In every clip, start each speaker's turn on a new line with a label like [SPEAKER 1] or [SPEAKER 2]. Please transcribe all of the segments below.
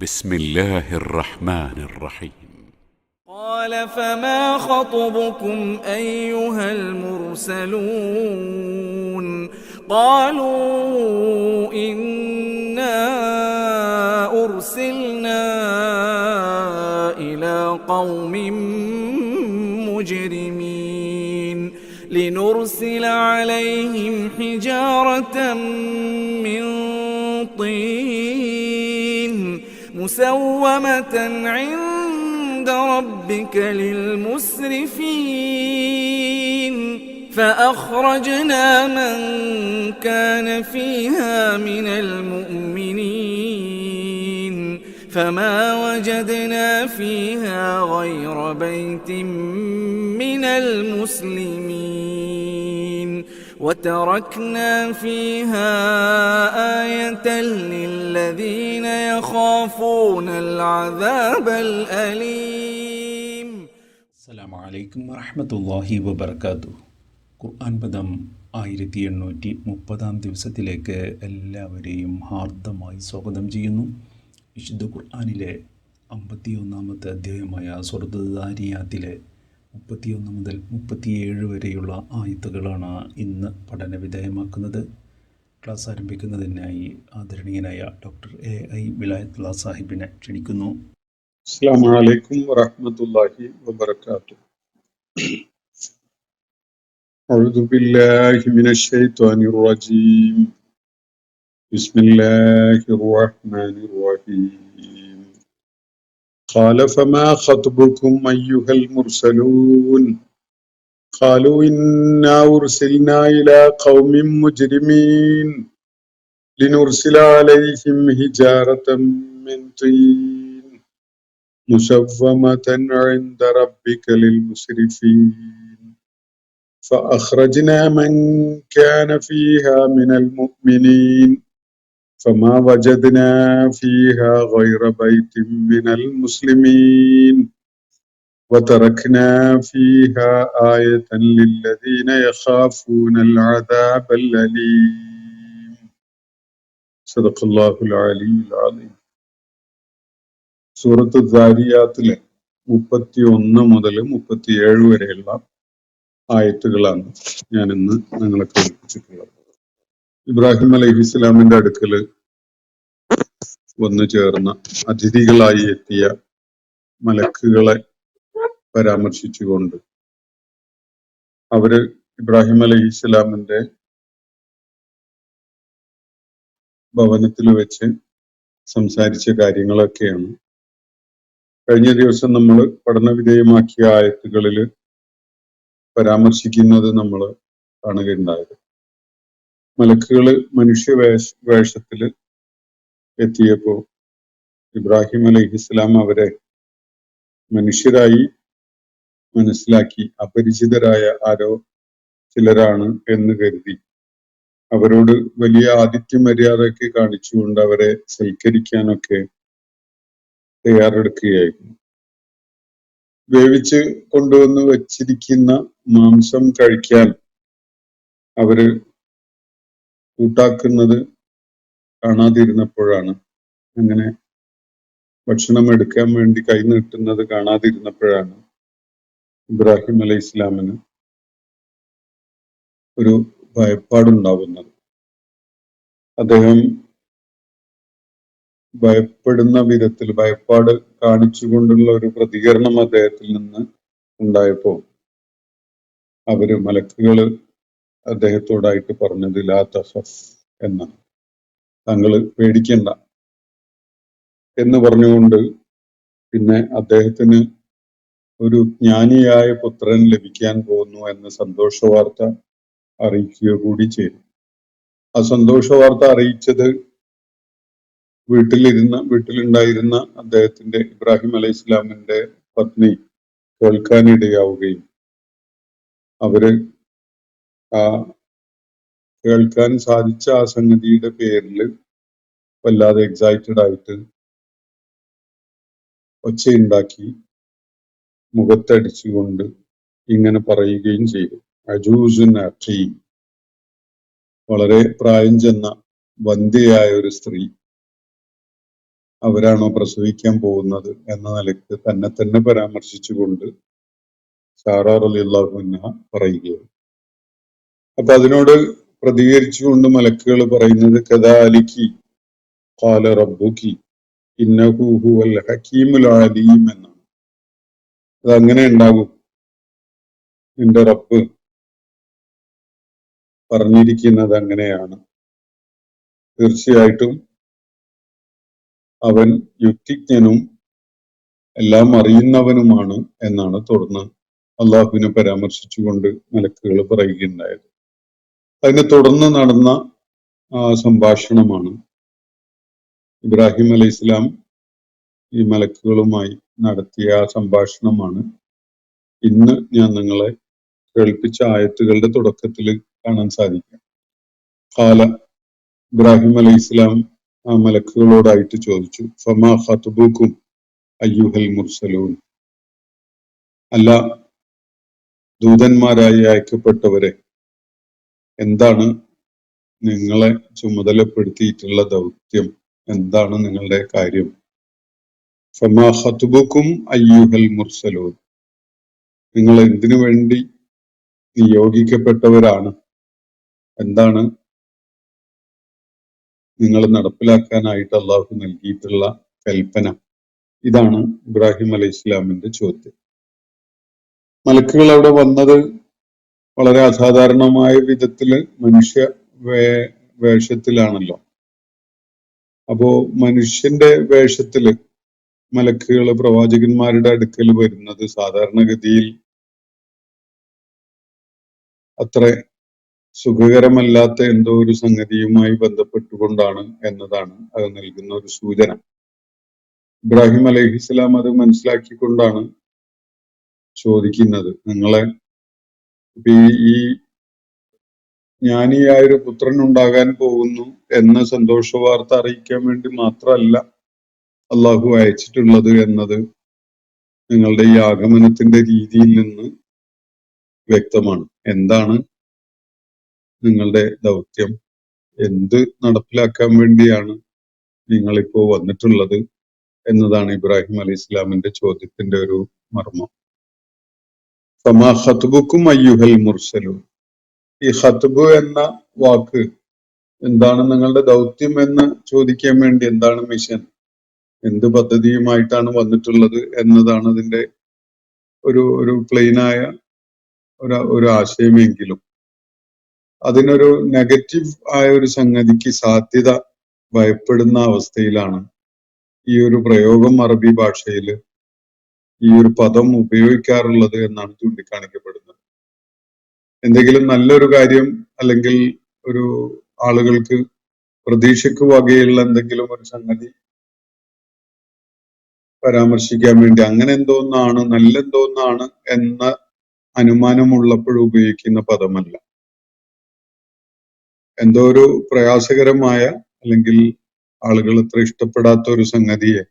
[SPEAKER 1] بسم الله الرحمن الرحيم.
[SPEAKER 2] قال فما خطبكم أيها المرسلون قالوا إنا أرسلنا إلى قوم مجرمين لنرسل عليهم حجارة من طين مسومة عند ربك للمسرفين فأخرجنا من كان فيها من المؤمنين فما وجدنا فيها غير بيت من المسلمين وتركنا فيها آية للذين يخافون العذاب الأليم.
[SPEAKER 3] അസ്സലാമു അലൈക്കും വറഹ്മത്തുള്ളാഹി വബറകാതുഹു. ഖുർആൻ പദം 1830 ദിവസത്തിലേക്ക് എല്ലാവരെയും ഹാർദമായി സ്വാഗതം ചെയ്യുന്നു. വിശുദ്ധ ഖുർആനിലെ 51-ാമത്തെ അധ്യായമായ സൂറത്തുൽ ദാരിയാത്തിലെ 31 മുതൽ 37 വരെയുള്ള ആയത്തുകളാണ് ഇന്ന് പഠന വിധേയമാക്കുന്നത്. ക്ലാസ് ആരംഭിക്കുന്നതിനായി ആദരണീയനായ ഡോക്ടർ A.I. വിലായത്തുള്ള സാഹിബിനെ ക്ഷണിക്കുന്നു.
[SPEAKER 4] അസ്സലാമു അലൈക്കും വറഹ്മത്തുള്ളാഹി വബറകാതുഹു. അഊദു ബില്ലാഹി മിനശ് ശൈത്വാനിർ റജീം. ബിസ്മില്ലാഹിർ റഹ്മാനിർ റഹീം. ഖാല ഫമാ ഖത്ബുകും അയ്യുഹൽ മുർസലൂൻ ഖാലൂ ഇന്നാ ഉർസിൽനാ ഇലാ ഖൗമിൻ മുജ്രിമീൻ ലിനുർസില അലൈഹിം ഹിജാറതൻ മിൻ തീൻ مسومة عند ربك للمسرفين فأخرجنا من كان فيها من المؤمنين فما وجدنا فيها غير بيت من المسلمين وتركنا فيها آية للذين يخافون العذاب الأليم. صدق الله العلي العظيم. സൂറത്ത് ദാരിയാത്തിലെ 31 മുതൽ 37 വരെയുള്ള ആയത്തുകളാണ് ഞാൻ ഇന്ന് നിങ്ങളെ കേൾപ്പിച്ചിട്ടുള്ളത്. ഇബ്രാഹിം അലൈഹിസ്സലാമിന്റെ അടുക്കല് വന്നു ചേർന്ന അതിഥികളായി എത്തിയ മലക്കുകളെ പരാമർശിച്ചുകൊണ്ട് അവര് ഇബ്രാഹിം അലൈഹിസ്സലാമിന്റെ ഭവനത്തിൽ വെച്ച് സംസാരിച്ച കാര്യങ്ങളൊക്കെയാണ് കഴിഞ്ഞ ദിവസം നമ്മൾ പഠനവിധേയമാക്കിയ ആയത്തുകളിൽ പരാമർശിക്കുന്നത് നമ്മൾ കാണുകയുണ്ടായത്. മലക്കുകള് വേഷത്തിൽ എത്തിയപ്പോൾ ഇബ്രാഹിം അലൈഹിസ്സലാം അവരെ മനുഷ്യരായി മനസ്സിലാക്കി അപരിചിതരായ ആരോ ചിലരാണ് എന്ന് കരുതി അവരോട് വലിയ ആതിഥ്യ മര്യാദയൊക്കെ കാണിച്ചുകൊണ്ട് അവരെ സൽക്കരിക്കാനൊക്കെ തയ്യാറെടുക്കുകയായിരുന്നു. വേവിച്ച് കൊണ്ടുവന്ന് വച്ചിരിക്കുന്ന മാംസം കഴിക്കാൻ അവര് കൂട്ടാക്കുന്നത് കാണാതിരുന്നപ്പോഴാണ്, അങ്ങനെ ഭക്ഷണം എടുക്കാൻ വേണ്ടി കൈ നീട്ടുന്നത് കാണാതിരുന്നപ്പോഴാണ് ഇബ്രാഹിം അലൈഹി ഇസ്ലാമിന് ഒരു ഭയപ്പാടുണ്ടാവുന്നത്. അദ്ദേഹം ഭയപ്പെടുന്ന വിധത്തിൽ ഭയപ്പാട് കാണിച്ചുകൊണ്ടുള്ള ഒരു പ്രതികരണം അദ്ദേഹത്തിൽ നിന്ന് ഉണ്ടായപ്പോൾ അവര് മലക്കുകള് അദ്ദേഹത്തോടായിട്ട് പറഞ്ഞത് ലാ തഖഫ് എന്നാണ്, താങ്കൾ പേടിക്കണ്ട എന്ന് പറഞ്ഞുകൊണ്ട് പിന്നെ അദ്ദേഹത്തിന് ഒരു ജ്ഞാനിയായ പുത്രൻ ലഭിക്കാൻ പോകുന്നു എന്ന സന്തോഷ വാർത്ത അറിയിക്കുക കൂടി ചെയ്തു. ആ സന്തോഷ വാർത്ത അറിയിച്ചത് വീട്ടിലുണ്ടായിരുന്ന അദ്ദേഹത്തിന്റെ ഇബ്രാഹിം അലൈഹി ഇസ്ലാമിന്റെ പത്നി കേൾക്കാനിടയാവുകയും അവര് ആ കേൾക്കാൻ സാധിച്ച ആ സംഗതിയുടെ പേരിൽ വല്ലാതെ എക്സൈറ്റഡ് ആയിട്ട് ഒച്ചയുണ്ടാക്കി മുഖത്തടിച്ചുകൊണ്ട് ഇങ്ങനെ പറയുകയും ചെയ്തു. അജൂസുൻ അഖീം, വളരെ പ്രായം ചെന്ന വന്ധ്യയായ ഒരു സ്ത്രീ അവരാണോ പ്രസവിക്കാൻ പോകുന്നത് എന്ന നിലയ്ക്ക് തന്നെ തന്നെ പരാമർശിച്ചുകൊണ്ട് സാറ റളിയല്ലാഹു അൻഹ പറയുകയാണ്. അപ്പൊ അതിനോട് പ്രതികരിച്ചുകൊണ്ട് മലക്കുകൾ പറയുന്നത് കദാലികി ഖാല റബ്ബുകി ഇന്നഹു ഹുവൽ ഹകീമുൽ അലീം എന്നാണ്. അത് അങ്ങനെ ഉണ്ടാകും, നിന്റെ റബ്ബ് പറഞ്ഞിരിക്കുന്നത് അങ്ങനെയാണ്, തീർച്ചയായിട്ടും അവൻ യുക്തിജ്ഞനും എല്ലാം അറിയുന്നവനുമാണ് എന്നാണ് തുടർന്ന് അള്ളാഹുവിനെ പരാമർശിച്ചുകൊണ്ട് മലക്കുകൾ പറയുകയുണ്ടായത്. അതിനെ തുടർന്ന് നടന്ന സംഭാഷണമാണ് ഇബ്രാഹിം അലൈഹി ഇസ്ലാം ഈ മലക്കുകളുമായി നടത്തിയ സംഭാഷണമാണ് ഇന്ന് ഞാൻ നിങ്ങളെ കേൾപ്പിച്ച ആയത്തുകളുടെ തുടക്കത്തിൽ കാണാൻ സാധിക്കുക. ഖാല, ഇബ്രാഹിം അലൈഹി ഇസ്ലാം ആ മലക്കുകളോടായിട്ട് ചോദിച്ചു, ഫമാ ഖത്ബുക്കും അയ്യുഹൽ മുർസലൂൻ, അല്ല ദൂതന്മാരായി അയക്കപ്പെട്ടവരെ, എന്താണ് നിങ്ങളെ ചുമതലപ്പെടുത്തിയിട്ടുള്ള ദൗത്യം, എന്താണ് നിങ്ങളുടെ കാര്യം? ഫമാ ഖത്ബുക്കും അയ്യുഹൽ മുർസലൂൻ, നിങ്ങൾ എന്തിനു വേണ്ടി നിയോഗിക്കപ്പെട്ടവരാണ്, എന്താണ് നിങ്ങൾ നടപ്പിലാക്കാനായിട്ട് അള്ളാഹു നൽകിയിട്ടുള്ള കൽപ്പന? ഇതാണ് ഇബ്രാഹിം അലൈഹി ഇസ്ലാമിന്റെ ചോദ്യം. മലക്കുകൾ അവിടെ വന്നത് വളരെ അസാധാരണമായ വിധത്തില് മനുഷ്യ വേഷത്തിലാണല്ലോ. അപ്പോ മനുഷ്യന്റെ വേഷത്തില് മലക്കുകൾ പ്രവാചകന്മാരുടെ അടുക്കൽ വരുന്നത് സാധാരണഗതിയിൽ അത്ര സുഖകരമല്ലാത്ത എന്തോ ഒരു സംഗതിയുമായി ബന്ധപ്പെട്ടുകൊണ്ടാണ് എന്നതാണ് അത് നൽകുന്ന ഒരു സൂചന. ഇബ്രാഹിം അലൈഹിസ്സലാം അത് മനസ്സിലാക്കിക്കൊണ്ടാണ് ചോദിക്കുന്നത്, നിങ്ങളെ ഈ ജ്ഞാനിയായൊരു പുത്രൻ ഉണ്ടാകാൻ പോകുന്നു എന്ന സന്തോഷ വാർത്ത അറിയിക്കാൻ വേണ്ടി മാത്രമല്ല അള്ളാഹു അയച്ചിട്ടുള്ളത് എന്നത് നിങ്ങളുടെ ഈ ആഗമനത്തിന്റെ രീതിയിൽ നിന്ന് വ്യക്തമാണ്. എന്താണ് നിങ്ങളുടെ ദൗത്യം, എന്ത് നടപ്പിലാക്കാൻ വേണ്ടിയാണ് നിങ്ങളിപ്പോ വന്നിട്ടുള്ളത് എന്നതാണ് ഇബ്രാഹിം അലൈഹി ഇസ്ലാമിന്റെ ചോദ്യത്തിന്റെ ഒരു മർമ്മം. ഫമാ ഖത്ബുക്കും അയ്യുഹൽ മുർസലൂൻ, ഈ ഖത്ബ് എന്ന വാക്ക് എന്താണ് നിങ്ങളുടെ ദൗത്യം എന്ന് ചോദിക്കാൻ വേണ്ടി, എന്താണ് മിഷൻ, എന്ത് പദ്ധതിയുമായിട്ടാണ് വന്നിട്ടുള്ളത് എന്നതാണ് അതിന്റെ ഒരു പ്ലെയിനായ ഒരു ആശയമെങ്കിലും അതിനൊരു നെഗറ്റീവ് ആയ ഒരു സംഗതിക്ക് സാധ്യത ഭയപ്പെടുന്ന അവസ്ഥയിലാണ് ഈ ഒരു പ്രയോഗം അറബി ഭാഷയിൽ ഈ ഒരു പദം ഉപയോഗിക്കാറുള്ളത് എന്നാണ് ചൂണ്ടിക്കാണിക്കപ്പെടുന്നത്. എന്തെങ്കിലും നല്ലൊരു കാര്യം അല്ലെങ്കിൽ ഒരു ആളുകൾക്ക് പ്രതീക്ഷയ്ക്ക് വകയുള്ള എന്തെങ്കിലും ഒരു സംഗതി പരാമർശിക്കാൻ വേണ്ടി അങ്ങനെ എന്തോന്നാണ്, നല്ല എന്തോന്നാണ് എന്ന അനുമാനമുള്ളപ്പോൾ ഉപയോഗിക്കുന്ന പദമല്ല. എന്തോ ഒരു പ്രയാസകരമായ അല്ലെങ്കിൽ ആളുകൾ അത്ര ഇഷ്ടപ്പെടാത്ത ഒരു സംഗതിയെ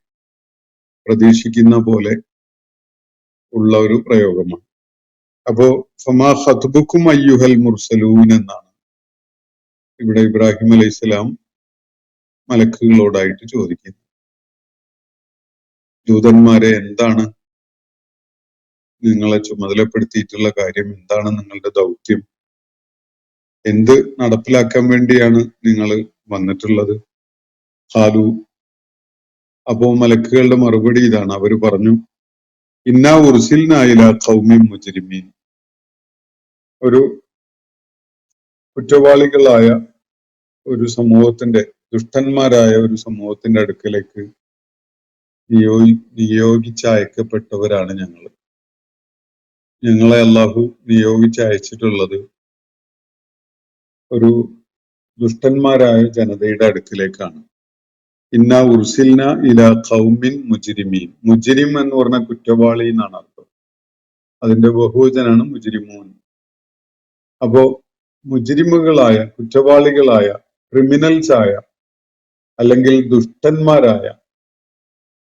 [SPEAKER 4] പ്രതീക്ഷിക്കുന്ന പോലെ ഉള്ള ഒരു പ്രയോഗമാണ്. അപ്പോ ഫമാ ഖത്ബുക്കും അയ്യുഹൽ മുർസലൂൻ എന്നാണ് ഇവിടെ ഇബ്രാഹിം അലൈഹി സ്വലാം മലക്കുകളോടായിട്ട് ചോദിക്കുന്നത്. ദൂതന്മാരെ, എന്താണ് നിങ്ങളെ ചുമതലപ്പെടുത്തിയിട്ടുള്ള കാര്യം, എന്താണ് നിങ്ങളുടെ ദൗത്യം, എന്ത് നടപ്പിലാക്കാൻ വേണ്ടിയാണ് നിങ്ങൾ വന്നിട്ടുള്ളത്? ഖാലു, അപ്പോ മലക്കുകളുടെ മറുപടി ഇതാണ്. അവര് പറഞ്ഞു, ഇന്നാ ഉർസിൽനാ ഇലാ ഖൗമിൻ മുജ്രിമീൻ, ഒരു കുറ്റവാളികളായ ഒരു സമൂഹത്തിന്റെ, ദുഷ്ടന്മാരായ ഒരു സമൂഹത്തിന്റെ അടുക്കലേക്ക് നിയോഗിച്ചയക്കപ്പെട്ടവരാണ് ഞങ്ങൾ. ഞങ്ങളെ അള്ളാഹു നിയോഗിച്ചയച്ചിട്ടുള്ളത് ഒരു ദുഷ്ടന്മാരായ ജനതയുടെ അടുക്കിലേക്കാണ്. ഇന്ന ഉർസിൽന ഇലാ ഖൗമിൻ മുജ്രിമീൻ, മുജ്രിം എന്ന് പറഞ്ഞ കുറ്റവാളി എന്നാണ് അർത്ഥം. അതിന്റെ ബഹുവചനാണ് മുജ്രിമൂൻ. അപ്പോ മുജ്രിമുകളായ, കുറ്റവാളികളായ, ക്രിമിനൽസായ അല്ലെങ്കിൽ ദുഷ്ടന്മാരായ,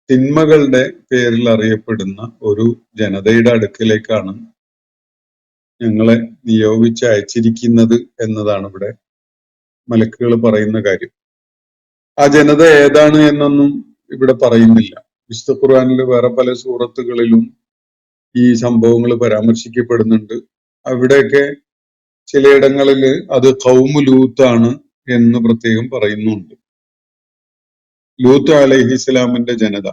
[SPEAKER 4] തിന്മകളുടെ പേരിൽ അറിയപ്പെടുന്ന ഒരു ജനതയുടെ അടുക്കിലേക്കാണ് ഞങ്ങളെ നിയോഗിച്ചയച്ചിരിക്കുന്നത് എന്നതാണ് ഇവിടെ മലക്കുകൾ പറയുന്ന കാര്യം. ആ ജനത ഏതാണ് എന്നൊന്നും ഇവിടെ പറയുന്നില്ല. വിശുദ്ധ ഖുർആനിൽ വേറെ പല സൂറത്തുകളിലും ഈ സംഭവങ്ങൾ പരാമർശിക്കപ്പെടുന്നുണ്ട്. അവിടെയൊക്കെ ചിലയിടങ്ങളിൽ അത് ഖൗമു ലൂത്താണ് എന്ന് പ്രത്യേകം പറയുന്നുണ്ട്. ലൂത്ത് അലൈഹിസ്സലാമിന്റെ ജനത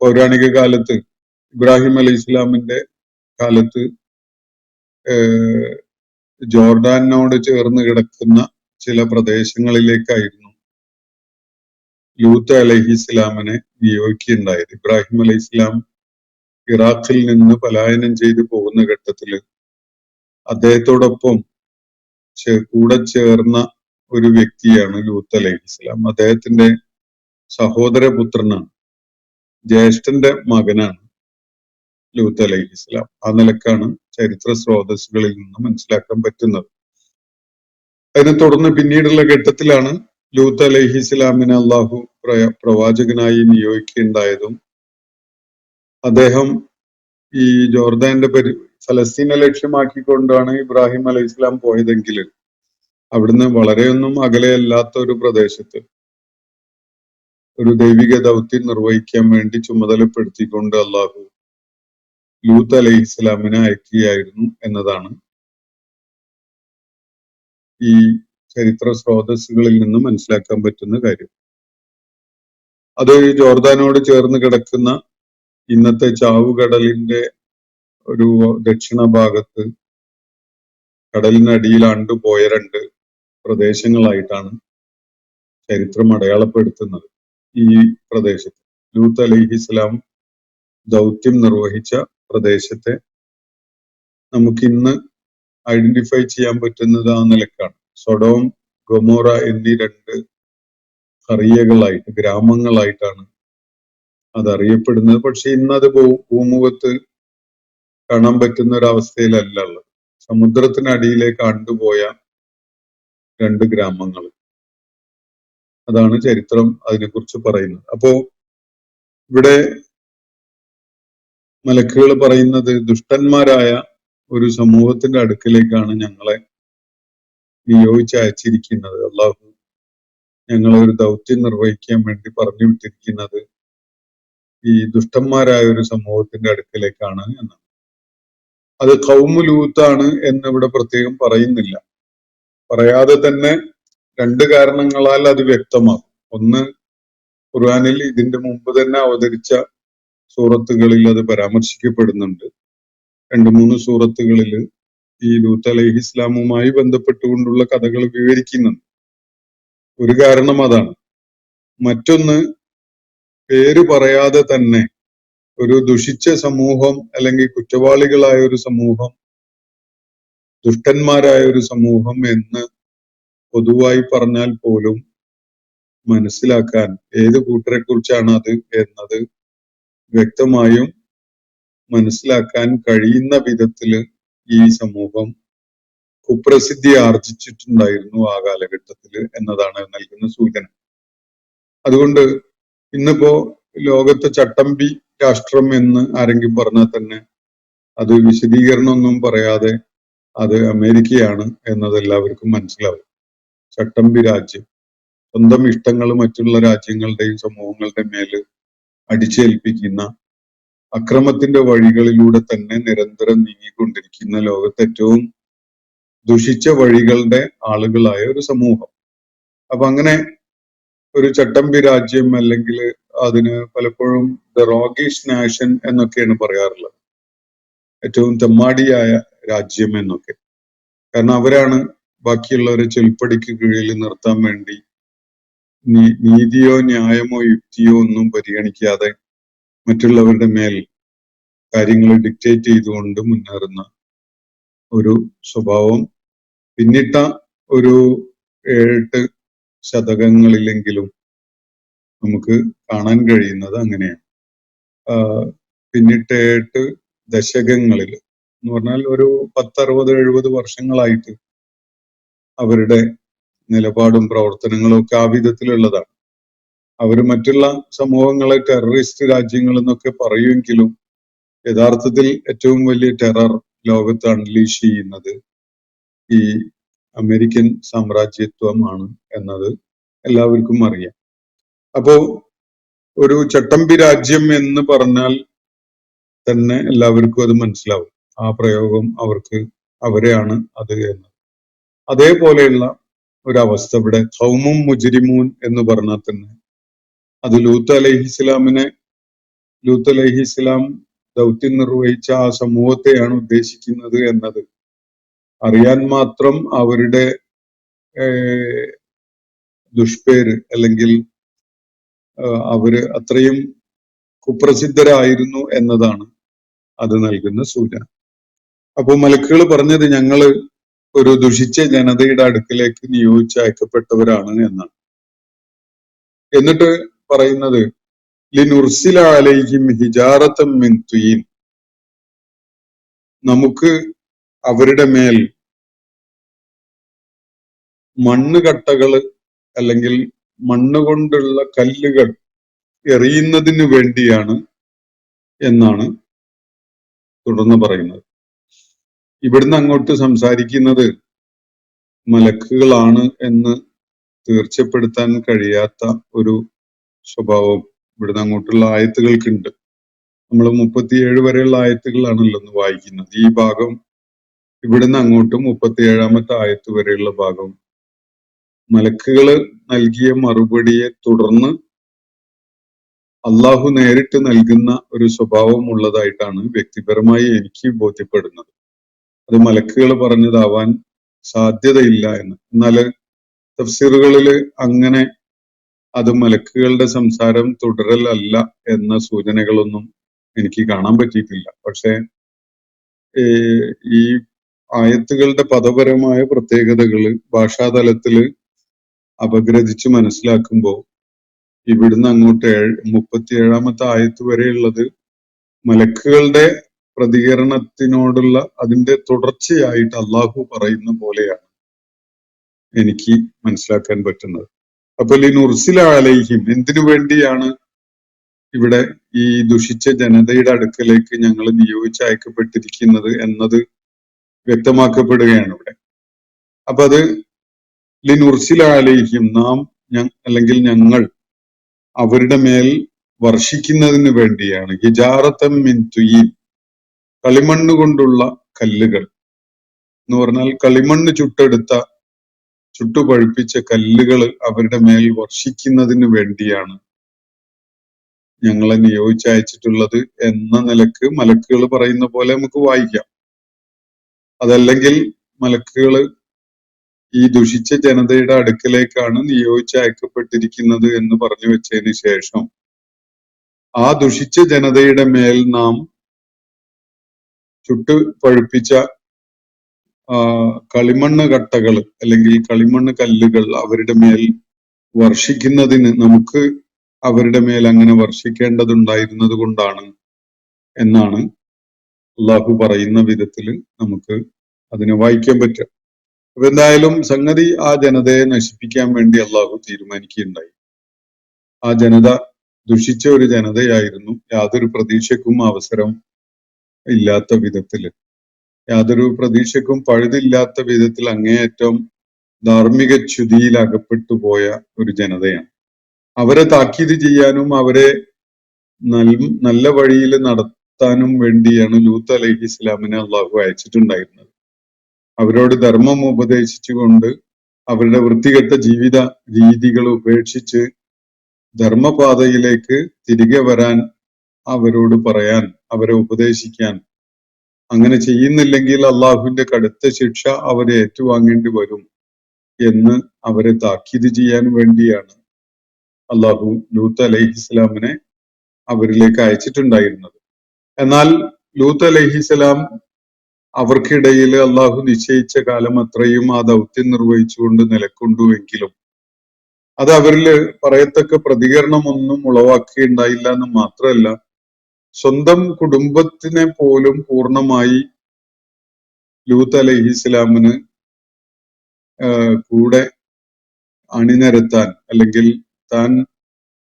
[SPEAKER 4] പൗരാണിക കാലത്ത് ഇബ്രാഹിം അലൈഹി ഇസ്ലാമിന്റെ കാലത്ത് ജോർഡാനോട് ചേർന്ന് കിടക്കുന്ന ചില പ്രദേശങ്ങളിലേക്കായിരുന്നു ലൂത്ത് അലൈഹി ഇസ്ലാമിനെ നിയോഗിക്കുകയുണ്ടായത്. ഇബ്രാഹിം അലൈഹി ഇസ്ലാം ഇറാഖിൽ നിന്ന് പലായനം ചെയ്തു പോകുന്ന ഘട്ടത്തിൽ അദ്ദേഹത്തോടൊപ്പം കൂടെ ചേർന്ന ഒരു വ്യക്തിയാണ് ലൂത്ത് അലൈഹി ഇസ്ലാം. അദ്ദേഹത്തിന്റെ സഹോദരപുത്രനാണ്, ജ്യേഷ്ഠന്റെ മകനാണ് ലൂത്ത് അലൈഹി ഇസ്ലാം. ആ നിലക്കാണ് ചരിത്ര സ്രോതസ്സുകളിൽ നിന്ന് മനസ്സിലാക്കാൻ പറ്റുന്നത്. അതിനെ തുടർന്ന് പിന്നീടുള്ള ഘട്ടത്തിലാണ് ലൂത്ത് അലൈഹി ഇസ്ലാമിനെ അള്ളാഹു പ്രവാചകനായി നിയോഗിക്കുകയുണ്ടായതും അദ്ദേഹം ഈ ജോർദാന്റെ ഫലസ്തീനെ ലക്ഷ്യമാക്കിക്കൊണ്ടാണ് ഇബ്രാഹിം അലൈഹി ഇസ്ലാം പോയതെങ്കിൽ അവിടുന്ന് വളരെയൊന്നും അകലെയല്ലാത്ത ഒരു പ്രദേശത്ത് ഒരു ദൈവിക ദൗത്യം നിർവഹിക്കാൻ വേണ്ടി ചുമതലപ്പെടുത്തിക്കൊണ്ട് അള്ളാഹു ലൂത്ത് അലൈഹി ഇസ്ലാമിനെ അയക്കുകയായിരുന്നു എന്നതാണ് ഈ ചരിത്ര സ്രോതസ്സുകളിൽ നിന്ന് മനസ്സിലാക്കാൻ പറ്റുന്ന കാര്യം. അത് ജോർദാനോട് ചേർന്ന് കിടക്കുന്ന ഇന്നത്തെ ചാവുകടലിന്റെ ഒരു ദക്ഷിണ ഭാഗത്ത് കടലിനടിയിൽ ആണ്ടുപോയ രണ്ട് പ്രദേശങ്ങളായിട്ടാണ് ചരിത്രം അടയാളപ്പെടുത്തുന്നത്. ഈ പ്രദേശത്ത് ലൂത്ത് അലൈഹി ഇസ്ലാം ദൗത്യം നിർവഹിച്ച പ്രദേശത്തെ നമുക്കിന്ന് ഐഡന്റിഫൈ ചെയ്യാൻ പറ്റുന്നത് ആ നിലക്കാണ്. സൊഡോം, ഗൊമോറ എന്നീ രണ്ട് ഖറിയകളായിട്ട്, ഗ്രാമങ്ങളായിട്ടാണ് അതറിയപ്പെടുന്നത്. പക്ഷെ ഇന്നത് ഭൂമുഖത്ത് കാണാൻ പറ്റുന്ന ഒരവസ്ഥയിലല്ല ഉള്ളത്. സമുദ്രത്തിനടിയിലേക്ക് ആണ്ടുപോയ രണ്ട് ഗ്രാമങ്ങൾ, അതാണ് ചരിത്രം അതിനെക്കുറിച്ച് പറയുന്നത്. അപ്പോ ഇവിടെ മലക്കുകൾ പറയുന്നത് ദുഷ്ടന്മാരായ ഒരു സമൂഹത്തിന്റെ അടുക്കിലേക്കാണ് ഞങ്ങളെ നിയോഗിച്ചയച്ചിരിക്കുന്നത്. അള്ളാഹു ഞങ്ങളെ ഒരു ദൗത്യം നിർവഹിക്കാൻ വേണ്ടി പറഞ്ഞു വിട്ടിരിക്കുന്നത് ഈ ദുഷ്ടന്മാരായ ഒരു സമൂഹത്തിന്റെ അടുക്കിലേക്കാണ് എന്നാണ്. അത് ഖൗമു ലൂത്താണ് എന്നിവിടെ പ്രത്യേകം പറയുന്നില്ല. പറയാതെ തന്നെ രണ്ട് കാരണങ്ങളാൽ അത് വ്യക്തമാകും. ഒന്ന്, ഖുർആനിൽ ഇതിന്റെ മുമ്പ് തന്നെ അവതരിച്ച സൂറത്തുകളിൽ അത് പരാമർശിക്കപ്പെടുന്നുണ്ട്. 2-3 സൂറത്തുകളിൽ ഈ ലൂത്ത് അലൈഹി ഇസ്ലാമുമായി ബന്ധപ്പെട്ടുകൊണ്ടുള്ള കഥകൾ വിവരിക്കുന്നുണ്ട്. ഒരു കാരണം അതാണ്. മറ്റൊന്ന്, പേര് പറയാതെ തന്നെ ഒരു ദുഷിച്ച സമൂഹം അല്ലെങ്കിൽ കുറ്റവാളികളായ ഒരു സമൂഹം, ദുഷ്ടന്മാരായ ഒരു സമൂഹം എന്ന് പൊതുവായി പറഞ്ഞാൽ പോലും മനസ്സിലാക്കാൻ ഏത് കൂട്ടരെ കുറിച്ചാണ് അത് എന്നത് വ്യക്തമായും മനസ്സിലാക്കാൻ കഴിയുന്ന വിധത്തിൽ ഈ സമൂഹം കുപ്രസിദ്ധി ആർജിച്ചിട്ടുണ്ടായിരുന്നു ആ കാലഘട്ടത്തിൽ എന്നതാണ് നൽകുന്ന സൂചന. അതുകൊണ്ട് ഇന്നിപ്പോ ലോകത്തെ ചട്ടമ്പി രാഷ്ട്രം എന്ന് ആരെങ്കിലും പറഞ്ഞാൽ തന്നെ അത് വിശദീകരണമൊന്നും പറയാതെ അത് അമേരിക്കയാണ് എന്നത് എല്ലാവർക്കും മനസ്സിലാവും. ചട്ടമ്പി രാജ്യം സ്വന്തം ഇഷ്ടങ്ങൾ മറ്റുള്ള രാജ്യങ്ങളുടെയും സമൂഹങ്ങളുടെ മേൽ അടിച്ചേൽപ്പിക്കുന്ന, അക്രമത്തിന്റെ വഴികളിലൂടെ തന്നെ നിരന്തരം നീങ്ങിക്കൊണ്ടിരിക്കുന്ന ലോകത്തെ ഏറ്റവും ദുഷിച്ച വഴികളുടെ ആളുകളായ ഒരു സമൂഹം. അപ്പൊ അങ്ങനെ ഒരു ചട്ടമ്പി രാജ്യം, അല്ലെങ്കിൽ അതിന് പലപ്പോഴും ദ റോഗീഷ് നാഷൻ എന്നൊക്കെയാണ് പറയാറുള്ളത്, ഏറ്റവും തെമ്മാടിയായ രാജ്യം എന്നൊക്കെ. കാരണം അവരാണ് ബാക്കിയുള്ളവരെ ചൊൽപ്പടിക്ക് കീഴിൽ നിർത്താൻ വേണ്ടി നീതിയോ ന്യായമോ യുക്തിയോ ഒന്നും പരിഗണിക്കാതെ മറ്റുള്ളവരുടെ മേൽ കാര്യങ്ങൾ ഡിക്റ്റേറ്റ് ചെയ്തുകൊണ്ട് മുന്നേറുന്ന ഒരു സ്വഭാവം പിന്നിട്ട ഒരു 7-8 ശതകങ്ങളിലെങ്കിലും നമുക്ക് കാണാൻ കഴിയുന്നത് അങ്ങനെയാണ്. പിന്നിട്ട 8 ദശകങ്ങളിൽ എന്ന് പറഞ്ഞാൽ ഒരു 10-60-70 വർഷങ്ങളായിട്ട് അവരുടെ നിലപാടും പ്രവർത്തനങ്ങളും ഒക്കെ ആ വിധത്തിലുള്ളതാണ്. അവർ മറ്റുള്ള സമൂഹങ്ങളെ ടെററിസ്റ്റ് രാജ്യങ്ങൾ എന്നൊക്കെ പറയുമെങ്കിലും യഥാർത്ഥത്തിൽ ഏറ്റവും വലിയ ടെറർ ലോകത്ത് അൺലീഷ് ചെയ്യുന്നത് ഈ അമേരിക്കൻ സാമ്രാജ്യത്വമാണ് എന്നത് എല്ലാവർക്കും അറിയാം. അപ്പോ ഒരു ചട്ടമ്പി രാജ്യം എന്ന് പറഞ്ഞാൽ തന്നെ എല്ലാവർക്കും അത് മനസ്സിലാവും. ആ പ്രയോഗം അവരെയാണ് അത് എന്ന്. അതേപോലെയുള്ള ഒരവസ്ഥ ഇവിടെ ഖൗമും മുജ്രിമൂൻ എന്ന് പറഞ്ഞാൽ തന്നെ അത് ലൂത്ത് അലൈഹിസ്സലാം ദൗത്യം നിർവഹിച്ച ആ സമൂഹത്തെയാണ് ഉദ്ദേശിക്കുന്നത് എന്നത് അറിയാൻ മാത്രം അവരുടെ ദുഷ്പേര് അല്ലെങ്കിൽ അവര് അത്രയും കുപ്രസിദ്ധരായിരുന്നു എന്നതാണ് അത് നൽകുന്ന സൂചന. അപ്പൊ മലക്കുകൾ പറഞ്ഞത് ഞങ്ങള് ഒരു ദുഷിച്ച ജനതയുടെ അടുക്കിലേക്ക് നിയോഗിച്ചയക്കപ്പെട്ടവരാണ് എന്നാണ്. എന്നിട്ട് പറയുന്നത് ലിനുർസില അലൈഹിം ഹിജാറത്തം മിൻ തുയീൻ, നമുക്ക് അവരുടെ മേൽ മണ്ണുകട്ടകള് അല്ലെങ്കിൽ മണ്ണുകൊണ്ടുള്ള കല്ലുകൾ എറിയുന്നതിന് വേണ്ടിയാണ് എന്നാണ് തുടർന്ന് പറയുന്നത്. ഇവിടുന്ന് അങ്ങോട്ട് സംസാരിക്കുന്നത് മലക്കുകളാണ് എന്ന് തീർച്ചപ്പെടുത്താൻ കഴിയാത്ത ഒരു സ്വഭാവം ഇവിടുന്ന് അങ്ങോട്ടുള്ള ആയത്തുകൾക്കുണ്ട്. നമ്മൾ 37 വരെയുള്ള ആയത്തുകളാണല്ലോ ഒന്ന് വായിക്കുന്നത്. ഈ ഭാഗം ഇവിടുന്ന് അങ്ങോട്ടും 37-ാമത്തെ ആയത്ത് വരെയുള്ള ഭാഗം മലക്കുകള് നൽകിയ മറുപടിയെ തുടർന്ന് അള്ളാഹു നേരിട്ട് നൽകുന്ന ഒരു സ്വഭാവം ഉള്ളതായിട്ടാണ് വ്യക്തിപരമായി എനിക്ക് ബോധ്യപ്പെടുന്നത്. അത് മലക്കുകൾ പറഞ്ഞതാവാൻ സാധ്യതയില്ല എന്ന്. എന്നാല് തഫ്സീറുകളില് അങ്ങനെ അത് മലക്കുകളുടെ സംസാരം തുടരലല്ല എന്ന സൂചനകളൊന്നും എനിക്ക് കാണാൻ പറ്റിയിട്ടില്ല. പക്ഷെ ഈ ആയത്തുകളുടെ പദപരമായ പ്രത്യേകതകള് ഭാഷാതലത്തില് അപഗ്രഥിച്ച് മനസ്സിലാക്കുമ്പോൾ ഇവിടുന്ന് അങ്ങോട്ട് 37-ാമത്തെ ആയത്ത് വരെയുള്ളത് മലക്കുകളുടെ പ്രതികരണത്തിനോടുള്ള അതിന്റെ തുടർച്ചയായിട്ട് അള്ളാഹു പറയുന്ന പോലെയാണ് എനിക്ക് മനസ്സിലാക്കാൻ പറ്റുന്നത്. അപ്പൊ ലിനുർസില അലൈഹിം, എന്തിനു വേണ്ടിയാണ് ഇവിടെ ഈ ദുഷിച്ച ജനതയുടെ അടുക്കലേക്ക് ഞങ്ങൾ നിയോഗിച്ചയക്കപ്പെട്ടിരിക്കുന്നത് എന്നത് വ്യക്തമാക്കപ്പെടുകയാണ് ഇവിടെ. അപ്പൊ അത് ലിനുർസില അലൈഹിം, അല്ലെങ്കിൽ ഞങ്ങൾ അവരുടെ മേൽ വർഷിക്കുന്നതിന് വേണ്ടിയാണ്. ഹിജാറത്തം മിൻ തുയീൻ, കളിമണ്ണ് കൊണ്ടുള്ള കല്ലുകൾ എന്ന് പറഞ്ഞാൽ കളിമണ്ണ് ചുട്ടുപഴുപ്പിച്ച കല്ലുകൾ അവരുടെ മേൽ വർഷിക്കുന്നതിന് വേണ്ടിയാണ് ഞങ്ങളെ നിയോഗിച്ചയച്ചിട്ടുള്ളത് എന്ന നിലക്ക് മലക്കുകൾ പറയുന്ന പോലെ നമുക്ക് വായിക്കാം. അതല്ലെങ്കിൽ മലക്കുകൾ ഈ ദുഷിച്ച ജനതയുടെ അടുക്കലേക്കാണ് നിയോഗിച്ചയക്കപ്പെട്ടിരിക്കുന്നത് എന്ന് പറഞ്ഞു വെച്ചതിന് ശേഷം ആ ദുഷിച്ച ജനതയുടെ മേൽ നാം പഴുപ്പിച്ച കളിമണ്ണ് കട്ടകൾ അല്ലെങ്കിൽ കളിമണ്ണ് കല്ലുകൾ അവരുടെ മേൽ വർഷിക്കുന്നതിന് നമുക്ക് അവരുടെ മേൽ അങ്ങനെ വർഷിക്കേണ്ടതുണ്ടായിരുന്നത് കൊണ്ടാണ് എന്നാണ് അള്ളാഹു പറയുന്ന വിധത്തിൽ നമുക്ക് അതിനെ വായിക്കാൻ പറ്റുക. അപ്പൊ എന്തായാലും സംഗതി ആ ജനതയെ നശിപ്പിക്കാൻ വേണ്ടി അള്ളാഹു തീരുമാനിക്കുകയുണ്ടായി. ആ ജനത ദുഷിച്ച ഒരു ജനതയായിരുന്നു. യാതൊരു പ്രതീക്ഷക്കും അവസരം ഇല്ലാത്ത വിധത്തില്, യാതൊരു പ്രതീക്ഷക്കും പഴുതില്ലാത്ത വിധത്തിൽ അങ്ങേയറ്റം ധാർമ്മിക ച്യുതിയിൽ അകപ്പെട്ടു പോയ ഒരു ജനതയാണ്. അവരെ താക്കീത് ചെയ്യാനും അവരെ നല്ല വഴിയിൽ നടത്താനും വേണ്ടിയാണ് ലൂത്ത് അലൈഹിസ്സലാമിനെ അള്ളാഹു അയച്ചിട്ടുണ്ടായിരുന്നത്. അവരോട് ധർമ്മം ഉപദേശിച്ചുകൊണ്ട് അവരുടെ വൃത്തികെട്ട ജീവിത രീതികൾ ഉപേക്ഷിച്ച് ധർമ്മപാതയിലേക്ക് തിരികെ വരാൻ അവരോട് പറയാൻ, അവരെ ഉപദേശിക്കാൻ. അങ്ങനെ ചെയ്യുന്നില്ലെങ്കിൽ അള്ളാഹുവിന്റെ കടുത്ത ശിക്ഷ അവരെ ഏറ്റുവാങ്ങേണ്ടി വരും എന്ന് അവരെ താക്കീത് ചെയ്യാൻ വേണ്ടിയാണ് അള്ളാഹു ലൂത്ത് അലൈഹിസ്സലാമിനെ അവരിലേക്ക് അയച്ചിട്ടുണ്ടായിരുന്നത്. എന്നാൽ ലൂത്ത് അലൈഹിസ്സലാം അവർക്കിടയിൽ അള്ളാഹു നിശ്ചയിച്ച കാലം അത്രയും ആ ദൗത്യം നിർവഹിച്ചുകൊണ്ട് നിലക്കൊണ്ടുവെങ്കിലും അത് അവരില് പറയത്തക്ക പ്രതികരണമൊന്നും ഉളവാക്കുകയുണ്ടായില്ല എന്ന് മാത്രമല്ല, സ്വന്തം കുടുംബത്തിനെ പോലും പൂർണ്ണമായി ലൂത്ത് അലൈഹിസ്സലാമിന് കൂടെ അണിനിരത്താൻ അല്ലെങ്കിൽ താൻ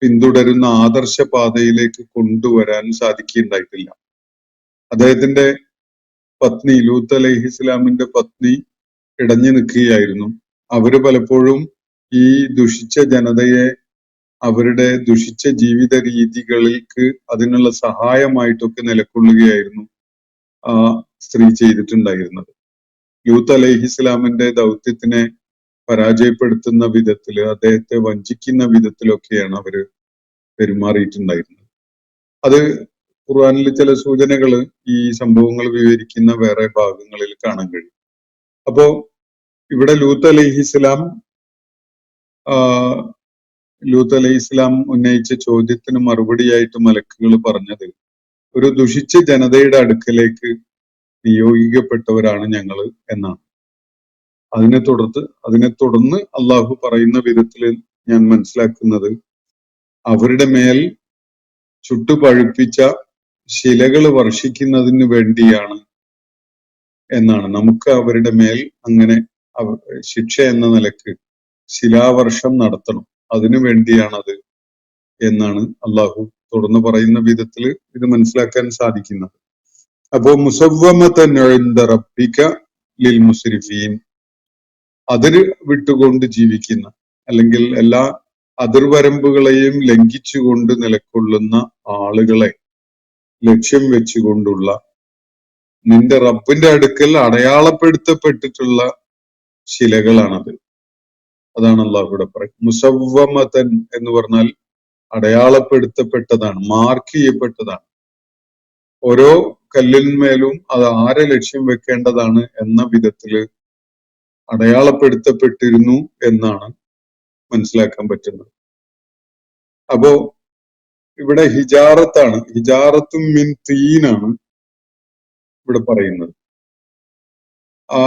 [SPEAKER 4] പിന്തുടരുന്ന ആദർശ പാതയിലേക്ക് കൊണ്ടുവരാൻ സാധിക്കുകയുണ്ടായിട്ടില്ല. അദ്ദേഹത്തിന്റെ പത്നി, ലൂത്ത് അലൈഹിസ്സലാമിന്റെ പത്നി ഇടഞ്ഞു നിൽക്കുകയായിരുന്നു. അവര് പലപ്പോഴും ഈ ദുഷിച്ച ജനതയെ അവരുടെ ദുഷിച്ച ജീവിത രീതികൾക്ക് അതിനുള്ള സഹായമായിട്ടൊക്കെ നിലകൊള്ളുകയായിരുന്നു ആ സ്ത്രീ ചെയ്തിട്ടുണ്ടായിരുന്നത്. ലൂത്ത് അലൈഹിസ്ലാമിന്റെ ദൗത്യത്തിനെ പരാജയപ്പെടുത്തുന്ന വിധത്തില്, അദ്ദേഹത്തെ വഞ്ചിക്കുന്ന വിധത്തിലൊക്കെയാണ് അവര് പെരുമാറിയിട്ടുണ്ടായിരുന്നത്. അത് ഖുർആനിൽ ചില സൂചനകൾ ഈ സംഭവങ്ങൾ വിവരിക്കുന്ന വേറെ ഭാഗങ്ങളിൽ കാണാൻ കഴിയും. അപ്പോ ഇവിടെ ലൂത്ത് അലൈഹിസ്ലാം ഉന്നയിച്ച ചോദ്യത്തിന് മറുപടിയായിട്ട് മലക്കുകൾ പറഞ്ഞത്, ഒരു ദുഷിച്ച ജനതയുടെ അടുക്കലേക്ക് നിയോഗിക്കപ്പെട്ടവരാണ് ഞങ്ങൾ എന്നാണ്. അതിനെ തുടർന്ന് അള്ളാഹു പറയുന്ന വിധത്തിൽ ഞാൻ മനസ്സിലാക്കുന്നത്, അവരുടെ മേൽ ചുട്ടുപഴുപ്പിച്ച ശിലകൾ വർഷിക്കുന്നതിന് വേണ്ടിയാണ് എന്നാണ്. നമുക്ക് അവരുടെ മേൽ അങ്ങനെ ശിക്ഷ എന്ന നിലക്ക് ശിലാവർഷം നടത്തണം, അതിനു വേണ്ടിയാണത് എന്നാണ് അള്ളാഹു തുടർന്ന് പറയുന്ന വിധത്തിൽ ഇത് മനസ്സിലാക്കാൻ സാധിക്കുന്നത്. അപ്പോ മുസവ്വമതൻ ഇൻദ റബ്ബിക ലിൽ മുസ്രിഫീൻ, അതിര് വിട്ടുകൊണ്ട് ജീവിക്കുന്ന, അല്ലെങ്കിൽ എല്ലാ അതിർവരമ്പുകളെയും ലംഘിച്ചുകൊണ്ട് നിലകൊള്ളുന്ന ആളുകളെ ലക്ഷ്യം വെച്ചുകൊണ്ടുള്ള നിന്റെ റബ്ബിന്റെ അടുക്കൽ അടയാളപ്പെടുത്തപ്പെട്ടിട്ടുള്ള ശിലകളാണത്. അതാണ് അള്ളാഹു ഇവിടെ പറയും. മുസവ്വമതൻ എന്ന് പറഞ്ഞാൽ അടയാളപ്പെടുത്തപ്പെട്ടതാണ്, മാർക്ക് ചെയ്യപ്പെട്ടതാണ്. ഓരോ കല്ലിന്മേലും അത് ആരെ ലക്ഷ്യം വെക്കേണ്ടതാണ് എന്ന വിധത്തില് അടയാളപ്പെടുത്തപ്പെട്ടിരുന്നു എന്നാണ് മനസ്സിലാക്കാൻ പറ്റുന്നത്. അപ്പോ ഇവിടെ ഹിജാറത്താണ്, ഹിജാറത്തും മിൻ തീനാണ് ഇവിടെ പറയുന്നത്. ആ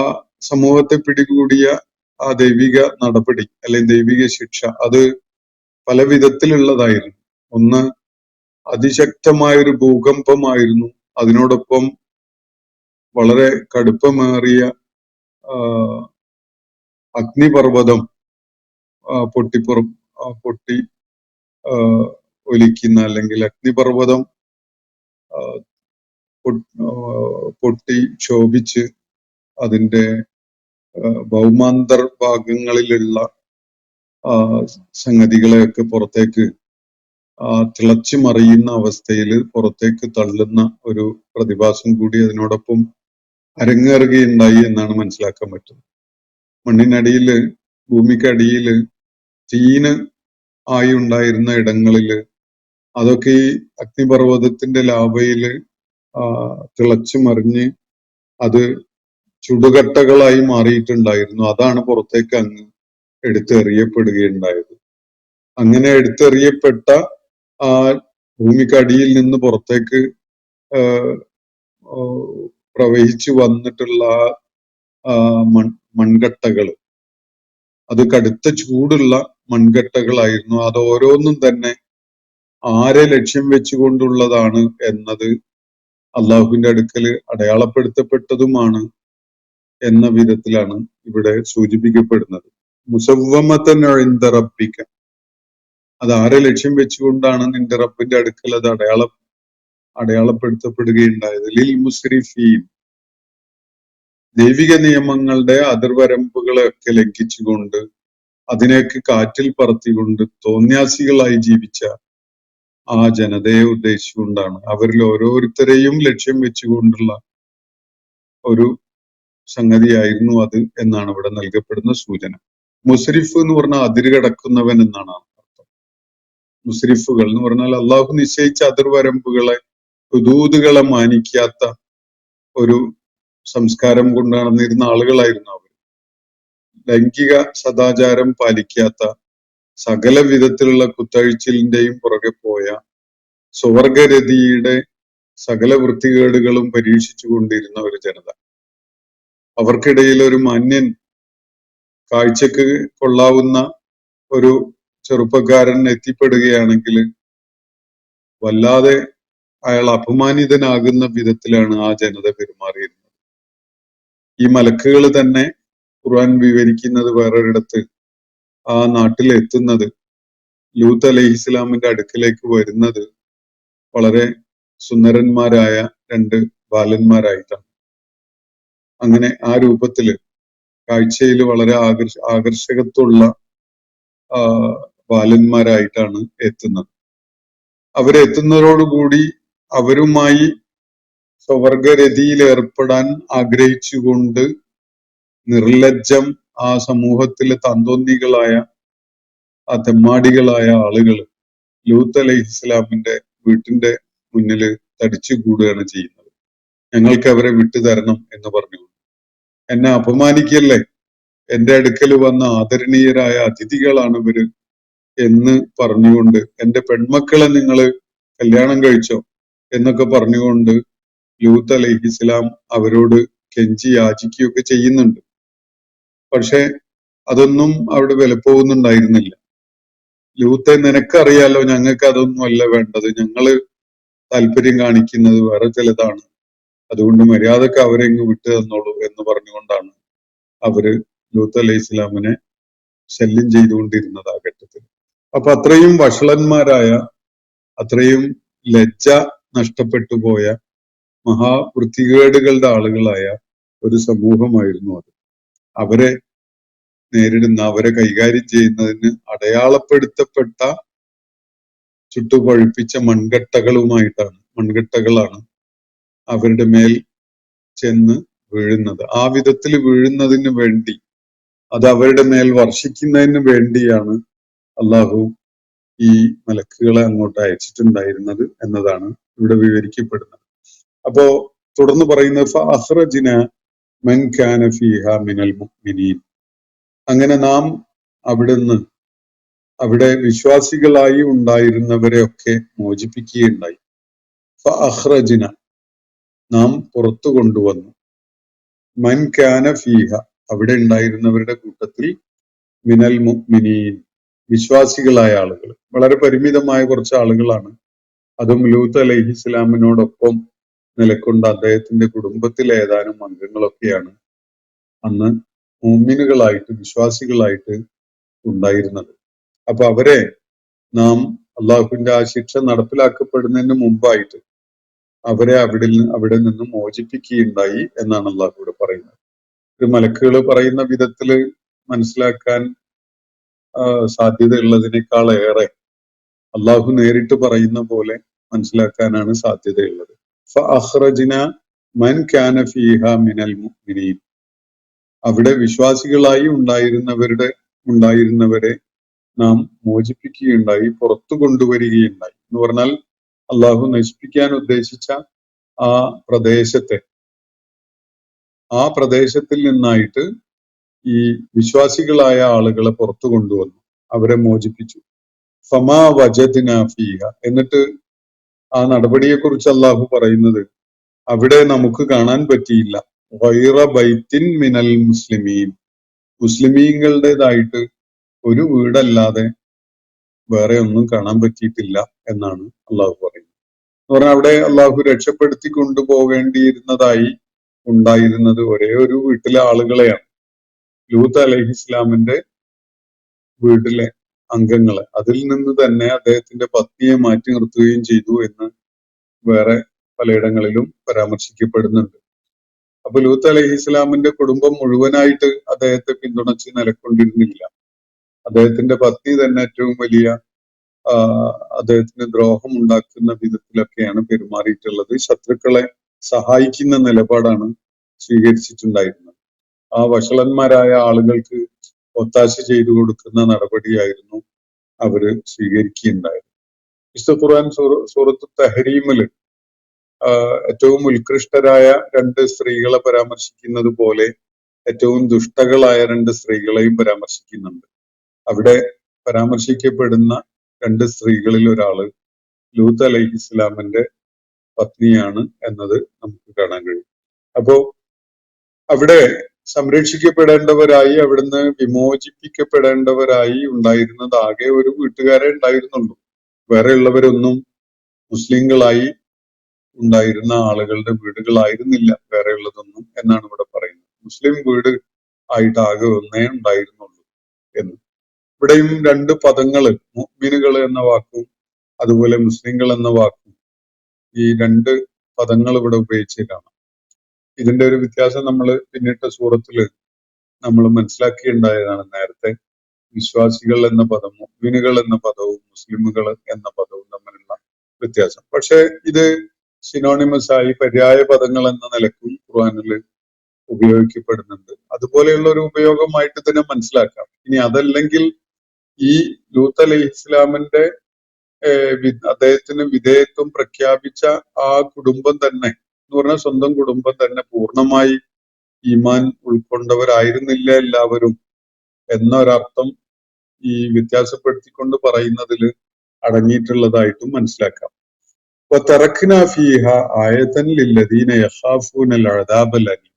[SPEAKER 4] സമൂഹത്തെ പിടികൂടിയ ആ ദൈവിക നടപടി അല്ലെങ്കിൽ ദൈവിക ശിക്ഷ അത് പല വിധത്തിലുള്ളതായിരുന്നു. ഒന്ന്, അതിശക്തമായൊരു ഭൂകമ്പമായിരുന്നു. അതിനോടൊപ്പം വളരെ കടുപ്പമേറിയ അഗ്നിപർവ്വതം പൊട്ടി ഒലിക്കുന്ന, അല്ലെങ്കിൽ അഗ്നിപർവ്വതം പൊട്ടി ക്ഷോഭിച്ച് അതിന്റെ ഭൗമാന്തർ ഭാഗങ്ങളിലുള്ള സംഗതികളെയൊക്കെ പുറത്തേക്ക് തിളച്ചു മറിയുന്ന അവസ്ഥയിൽ പുറത്തേക്ക് തള്ളുന്ന ഒരു പ്രതിഭാസം കൂടി അതിനോടൊപ്പം അരങ്ങേറുകയുണ്ടായി എന്നാണ് മനസ്സിലാക്കാൻ പറ്റുന്നത്. മണ്ണിനടിയില്, ഭൂമിക്കടിയില് തീന് ആയി ഉണ്ടായിരുന്ന ഇടങ്ങളില് അതൊക്കെ ഈ അഗ്നിപർവ്വതത്തിന്റെ ലാവയില് തിളച്ചു മറിഞ്ഞ് അത് ചുടുകട്ടകളായി മാറിയിട്ടുണ്ടായിരുന്നു. അതാണ് പുറത്തേക്ക് അങ്ങ് എടുത്തെറിയപ്പെടുകയുണ്ടായത്. അങ്ങനെ എടുത്തെറിയപ്പെട്ട ആ ഭൂമിക്കടിയിൽ നിന്ന് പുറത്തേക്ക് പ്രവഹിച്ചു വന്നിട്ടുള്ള മൺകട്ടകൾ, അത് കടുത്ത ചൂടുള്ള മൺകട്ടകളായിരുന്നു. അത് ഓരോന്നും തന്നെ ആരെ ലക്ഷ്യം വെച്ചുകൊണ്ടുള്ളതാണ് എന്നത് അള്ളാഹുവിന്റെ അടുക്കൽ അടയാളപ്പെടുത്തപ്പെട്ടതുമാണ് എന്ന വിധത്തിലാണ് ഇവിടെ സൂചിപ്പിക്കപ്പെടുന്നത്. മുസവ്വമതൻ ഇൻദ റബ്ബിക, അത് ആരെ ലക്ഷ്യം വെച്ചുകൊണ്ടാണ് നിന്റെ റബ്ബിന്റെ അടുക്കൽ അത് അടയാളപ്പെടുത്തപ്പെടുകയുണ്ടായത്. ലിൽ മുസ്രിഫീൻ, ദൈവിക നിയമങ്ങളുടെ അതിർവരമ്പുകളെയൊക്കെ ലംഘിച്ചുകൊണ്ട് അതിനെയൊക്കെ കാറ്റിൽ പറത്തിക്കൊണ്ട് തോന്യാസികളായി ജീവിച്ച ആ ജനതയെ ഉദ്ദേശിച്ചുകൊണ്ടാണ്, അവരിൽ ഓരോരുത്തരെയും ലക്ഷ്യം വെച്ചുകൊണ്ടുള്ള ഒരു സംഗതിയായിരുന്നു അത് എന്നാണ് ഇവിടെ നൽകപ്പെടുന്ന സൂചന. മുസ്രിഫ് എന്ന് പറഞ്ഞാൽ അതിര് കടക്കുന്നവൻ എന്നാണ് അർത്ഥം. മുസ്രിഫുകൾ എന്ന് പറഞ്ഞാൽ അള്ളാഹു നിശ്ചയിച്ച അതിർവരമ്പുകളെ, ഹുദൂദുകളെ മാനിക്കാത്ത ഒരു സംസ്കാരം കൊണ്ട് നടന്നിരുന്ന ആളുകളായിരുന്നു അവർ. ലൈംഗിക സദാചാരം പാലിക്കാത്ത, സകല വിധത്തിലുള്ള കുത്തഴിച്ചിലിന്റെയും പുറകെ പോയ, സ്വർഗരതിയുടെ സകല വൃത്തികേടുകളും പരീക്ഷിച്ചു കൊണ്ടിരുന്ന ഒരു ജനത. അവർക്കിടയിൽ ഒരു മാന്യൻ, കാഴ്ചക്ക് കൊള്ളാവുന്ന ഒരു ചെറുപ്പക്കാരൻ എത്തിപ്പെടുകയാണെങ്കിൽ വല്ലാതെ അയാൾ അപമാനിതനാകുന്ന വിധത്തിലാണ് ആ ജനത പെരുമാറിയിരുന്നത്. ഈ മലക്കുകൾ തന്നെ ഖുർആൻ വിവരിക്കുന്നത് വേറൊരിടത്ത്, ആ നാട്ടിൽ എത്തുന്നത്, ലൂത്ത് അലൈഹിസ്ലാമിന്റെ അടുക്കലേക്ക് വരുന്നത് വളരെ സുന്ദരന്മാരായ 2 ബാലന്മാരായിട്ടാണ്. അങ്ങനെ ആ രൂപത്തില് കാഴ്ചയിൽ വളരെ ആകർഷകത്വമുള്ള ബാലന്മാരായിട്ടാണ് എത്തുന്നത്. അവരെത്തുന്നതോടുകൂടി അവരുമായി സ്വർഗരതിയിൽ ഏർപ്പെടാൻ ആഗ്രഹിച്ചുകൊണ്ട് നിർലജ്ജം ആ സമൂഹത്തിലെ തന്തോന്നികളായ ആ തെമ്മാടികളായ ആളുകൾ ലൂത്ത് അലൈഹി ഇസ്ലാമിന്റെ വീട്ടിന്റെ മുന്നിൽ തടിച്ചു കൂടുകയാണ് ചെയ്യുന്നത്. ഞങ്ങൾക്ക് അവരെ വിട്ടുതരണം എന്ന് പറഞ്ഞു. എന്നെ അപമാനിക്കല്ലേ, എന്റെ അടുക്കൽ വന്ന ആദരണീയരായ അതിഥികളാണ് ഇവര് എന്ന് പറഞ്ഞുകൊണ്ട്, എന്റെ പെൺമക്കളെ നിങ്ങൾ കല്യാണം കഴിച്ചോ എന്നൊക്കെ പറഞ്ഞുകൊണ്ട് ലൂത്ത് അലൈഹി ഇസ്ലാം അവരോട് കെഞ്ചി യാചിക്കുകയൊക്കെ ചെയ്യുന്നുണ്ട്. പക്ഷെ അതൊന്നും അവിടെ വിലപ്പോകുന്നുണ്ടായിരുന്നില്ല. ലൂത്തെ, നിനക്കറിയാലോ ഞങ്ങൾക്ക് അതൊന്നും അല്ല വേണ്ടത്, ഞങ്ങള് താല്പര്യം കാണിക്കുന്നത് വേറെ ചിലതാണ്, അതുകൊണ്ട് മര്യാദക്ക് അവരെ ഇങ്ങ് വിട്ടു തന്നോളൂ എന്ന് പറഞ്ഞുകൊണ്ടാണ് അവര് ലൂത്ത് അലൈഹി ഇസ്ലാമിനെ ശല്യം ചെയ്തുകൊണ്ടിരുന്നത് ആ ഘട്ടത്തിൽ. അപ്പൊ അത്രയും വഷളന്മാരായ, അത്രയും ലജ്ജ നഷ്ടപ്പെട്ടു പോയ മഹാവൃത്തികേടുകളുടെ ആളുകളായ ഒരു സമൂഹമായിരുന്നു അത്. അവരെ നേരിടുന്ന, അവരെ കൈകാര്യം ചെയ്യുന്നതിന് അടയാളപ്പെടുത്തപ്പെട്ട ചുട്ടുപഴുപ്പിച്ച മൺകട്ടകളാണ് അവരുടെ മേൽ ചെന്ന് വീഴുന്നത്. ആ വിധത്തിൽ വീഴുന്നതിന് വേണ്ടി, അത് അവരുടെ മേൽ വർഷിക്കുന്നതിന് വേണ്ടിയാണ് അള്ളാഹു ഈ മലക്കുകളെ അങ്ങോട്ട് അയച്ചിട്ടുണ്ടായിരുന്നത് എന്നതാണ് ഇവിടെ വിവരിക്കപ്പെടുന്നത്. അപ്പോ തുടർന്ന് പറയുന്നത് ഫഅഖ്റജ്ന മൻ കാന ഫീഹാ മിനൽ മുഅ്മിനീൻ. അങ്ങനെ നാം അവിടെ വിശ്വാസികളായി ഉണ്ടായിരുന്നവരെ ഒക്കെ മോചിപ്പിക്കുകയുണ്ടായി. ഫഅഖ്റജ്ന, നാം പുറത്തു കൊണ്ടുവന്നു. മൻ കാന ഫീഹ, അവിടെ ഉണ്ടായിരുന്നവരുടെ കൂട്ടത്തിൽ മിനൽ മുഅ്മിനീൻ, വിശ്വാസികളായ ആളുകൾ. വളരെ പരിമിതമായ കുറച്ച് ആളുകളാണ്. അതും ലൂത്ത് അലൈഹി ഇസ്ലാമിനോടൊപ്പം നിലകൊണ്ട അദ്ദേഹത്തിന്റെ കുടുംബത്തിലെ ഏതാനും അംഗങ്ങളൊക്കെയാണ് അന്ന് മുഅ്മിനുകളായിട്ട്, വിശ്വാസികളായിട്ട് ഉണ്ടായിരുന്നത്. അപ്പൊ അവരെ നാം അള്ളാഹുവിന്റെ ആ ശിക്ഷ നടപ്പിലാക്കപ്പെടുന്നതിന് മുമ്പായിട്ട് അവരെ അവിടെ നിന്ന് മോചിപ്പിക്കുകയുണ്ടായി എന്നാണ് അള്ളാഹു ഇവിടെ പറയുന്നത്. ഒരു മലക്കുകൾ പറയുന്ന വിധത്തില് മനസ്സിലാക്കാൻ സാധ്യതയുള്ളതിനേക്കാളേറെ അള്ളാഹു നേരിട്ട് പറയുന്ന പോലെ മനസ്സിലാക്കാനാണ് സാധ്യതയുള്ളത്. ഫഅഖ്റജ്ന മൻ കാന ഫീഹാ മിനൽ മുഅ്മിനീൻ, അവിടെ വിശ്വാസികളായി ഉണ്ടായിരുന്നവരെ നാം മോചിപ്പിക്കുകയുണ്ടായി, പുറത്തു കൊണ്ടുവരികയുണ്ടായി. എന്ന് പറഞ്ഞാൽ അള്ളാഹു നശിപ്പിക്കാൻ ഉദ്ദേശിച്ച ആ പ്രദേശത്തിൽ നിന്നായിട്ട് ഈ വിശ്വാസികളായ ആളുകളെ പുറത്തു കൊണ്ടുവന്നു, അവരെ മോചിപ്പിച്ചു. ഫമാ വജദ്ന ഫീഹ, എന്നിട്ട് ആ നടപടിയെക്കുറിച്ച് അള്ളാഹു പറയുന്നത്, അവിടെ നമുക്ക് കാണാൻ പറ്റിയില്ല ഗൈറ ബൈത്തിൻ മിനൽ മുസ്ലിമീൻ, മുസ്ലിമീങ്ങളുടേതായിട്ട് ഒരു വീടല്ലാതെ വേറെ ഒന്നും കാണാൻ പറ്റിയിട്ടില്ല എന്നാണ് അള്ളാഹു പറയുന്നത്. എന്ന് പറഞ്ഞാൽ അവിടെ അള്ളാഹു രക്ഷപ്പെടുത്തി കൊണ്ടുപോകേണ്ടിയിരുന്നതായി ഉണ്ടായിരുന്നത് ഒരേ ഒരു വീട്ടിലെ ആളുകളെയാണ്, ലൂത്ത് അലൈഹി ഇസ്ലാമിന്റെ വീട്ടിലെ അംഗങ്ങളെ. അതിൽ നിന്ന് തന്നെ അദ്ദേഹത്തിന്റെ പത്നിയെ മാറ്റി നിർത്തുകയും ചെയ്തു എന്ന് വേറെ പലയിടങ്ങളിലും പരാമർശിക്കപ്പെടുന്നുണ്ട്. അപ്പൊ ലൂത്ത് അലൈഹി ഇസ്ലാമിന്റെ കുടുംബം മുഴുവനായിട്ട് അദ്ദേഹത്തെ പിന്തുണച്ച് നിലക്കൊണ്ടിരുന്നില്ല. അദ്ദേഹത്തിന്റെ പത്നി തന്നെ ഏറ്റവും വലിയ അദ്ദേഹത്തിന് ദ്രോഹം ഉണ്ടാക്കുന്ന വിധത്തിലൊക്കെയാണ് പെരുമാറിയിട്ടുള്ളത്. ശത്രുക്കളെ സഹായിക്കുന്ന നിലപാടാണ് സ്വീകരിച്ചിട്ടുണ്ടായിരുന്നത്. ആ വഷളന്മാരായ ആളുകൾക്ക് ഒത്താശ ചെയ്തു കൊടുക്കുന്ന നടപടിയായിരുന്നു അവര് സ്വീകരിക്കുകയുണ്ടായത്. വിശുദ്ധ ഖുർആൻ സൂറത്ത് തഹരീമില് ഏറ്റവും ഉത്കൃഷ്ടരായ 2 സ്ത്രീകളെ പരാമർശിക്കുന്നത് പോലെ ഏറ്റവും ദുഷ്ടകളായ 2 സ്ത്രീകളെയും പരാമർശിക്കുന്നുണ്ട്. അവിടെ പരാമർശിക്കപ്പെടുന്ന 2 സ്ത്രീകളിൽ ഒരാള് ലൂത്ത് അലൈഹി ഇസ്ലാമിന്റെ പത്നിയാണ് എന്നത് നമുക്ക് കാണാൻ കഴിയും. അപ്പോ അവിടെ സംരക്ഷിക്കപ്പെടേണ്ടവരായി, അവിടുന്ന് വിമോചിപ്പിക്കപ്പെടേണ്ടവരായി ഉണ്ടായിരുന്നത് ആകെ ഒരു വീട്ടുകാരെ ഉണ്ടായിരുന്നുള്ളൂ. വേറെ ഉള്ളവരൊന്നും മുസ്ലിങ്ങളായി ഉണ്ടായിരുന്ന ആളുകളുടെ വീടുകളായിരുന്നില്ല വേറെ ഉള്ളതൊന്നും എന്നാണ് ഇവിടെ പറയുന്നത്. മുസ്ലിം വീട് ആയിട്ട് ആകെ ഒന്നേ ഉണ്ടായിരുന്നുള്ളൂ എന്ന്. ഇവിടെയും 2 പദങ്ങള്, മുഅ്മിനുകൾ എന്ന വാക്കും അതുപോലെ മുസ്ലിങ്ങൾ എന്ന വാക്കും, ഈ 2 പദങ്ങൾ ഇവിടെ ഉപയോഗിച്ച് കാണാം. ഇതിന്റെ ഒരു വ്യത്യാസം നമ്മൾ പിന്നിട്ട സൂറത്തില് നമ്മൾ മനസ്സിലാക്കിയുണ്ടായതാണ് നേരത്തെ. വിശ്വാസികൾ എന്ന പദവും മുഅ്മിനുകൾ എന്ന പദവും മുസ്ലിമുകൾ എന്ന പദവും തമ്മിലുള്ള വ്യത്യാസം. പക്ഷെ ഇത് സിനോണിമസ് ആയി പര്യായ പദങ്ങൾ എന്ന നിലക്കും ഖുർആനിൽ ഉപയോഗിക്കപ്പെടുന്നുണ്ട്. അതുപോലെയുള്ള ഒരു ഉപയോഗമായിട്ട് തന്നെ മനസ്സിലാക്കാം. ഇനി അതല്ലെങ്കിൽ ഈ ലൂത്ത് അലൈഹി ഇസ്ലാമിന്റെ അദ്ദേഹത്തിന് വിധേയത്വം പ്രഖ്യാപിച്ച ആ കുടുംബം തന്നെ എന്ന് പറഞ്ഞാൽ സ്വന്തം കുടുംബം തന്നെ പൂർണ്ണമായി ഈമാൻ ഉൾക്കൊണ്ടവരായിരുന്നില്ല എല്ലാവരും എന്നൊരർത്ഥം ഈ വ്യത്യാസപ്പെടുത്തിക്കൊണ്ട് പറയുന്നതിൽ അടങ്ങിയിട്ടുള്ളതായിട്ടും മനസ്സിലാക്കാം. وَتَرَكْنَا فِيهَا آيَةً لِلَّذِينَ يَخَافُونَ الْعَذَابَ الْأَلِيمَ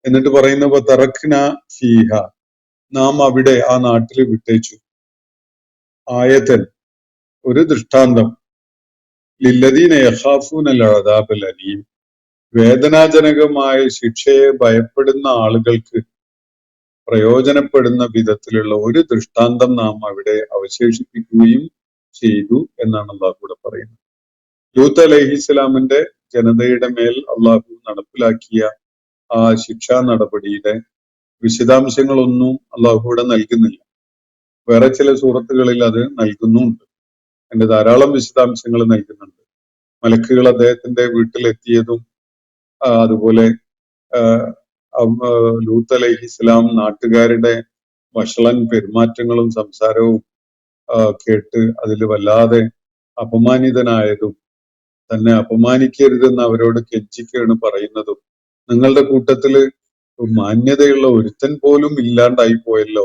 [SPEAKER 4] എന്നിട്ട് പറയുന്ന وَتَرَكْنَا فِيهَا നാം അവിടെ ആ നാട്ടിൽ വിട്ടേച്ചു ആയതൻ ഒരു ദൃഷ്ടാന്തം ലില്ലദീന യഖാഫൂന അൽഅദാബൽ അലീം വേദനാജനകമായ ശിക്ഷയെ ഭയപ്പെടുന്ന ആളുകൾക്ക് പ്രയോജനപ്പെടുന്ന വിധത്തിലുള്ള ഒരു ദൃഷ്ടാന്തം നാം അവിടെ അവശേഷിപ്പിക്കുകയും ചെയ്തു എന്നാണ് അള്ളാഹു കൂടെ പറയുന്നത്. ലൂത്ത് അലൈഹിസ്സലാമിന്റെ ജനതയുടെ മേൽ അള്ളാഹു നടപ്പിലാക്കിയ ആ ശിക്ഷാ നടപടിയുടെ വിശദാംശങ്ങളൊന്നും അള്ളാഹു കൂടെ നൽകുന്നില്ല. വേറെ ചില സൂറത്തുകളിൽ അത് നൽകുന്നുണ്ട്. അതിന്റെ ധാരാളം വിശദാംശങ്ങൾ നൽകുന്നുണ്ട്. മലക്കുകൾ അദ്ദേഹത്തിന്റെ വീട്ടിലെത്തിയതും അതുപോലെ ലൂത്ത് അലൈഹിസ്സലാം നാട്ടുകാരുടെ വഷളൻ പെരുമാറ്റങ്ങളും സംസാരവും കേട്ട് അതിൽ വല്ലാതെ അപമാനിതനായതും തന്നെ അപമാനിക്കരുതെന്ന് അവരോട് കെഞ്ചിക്കാണ് പറയുന്നതും നിങ്ങളുടെ കൂട്ടത്തില് മാന്യതയുള്ള ഒരുത്തൻ പോലും ഇല്ലാണ്ടായി പോയല്ലോ,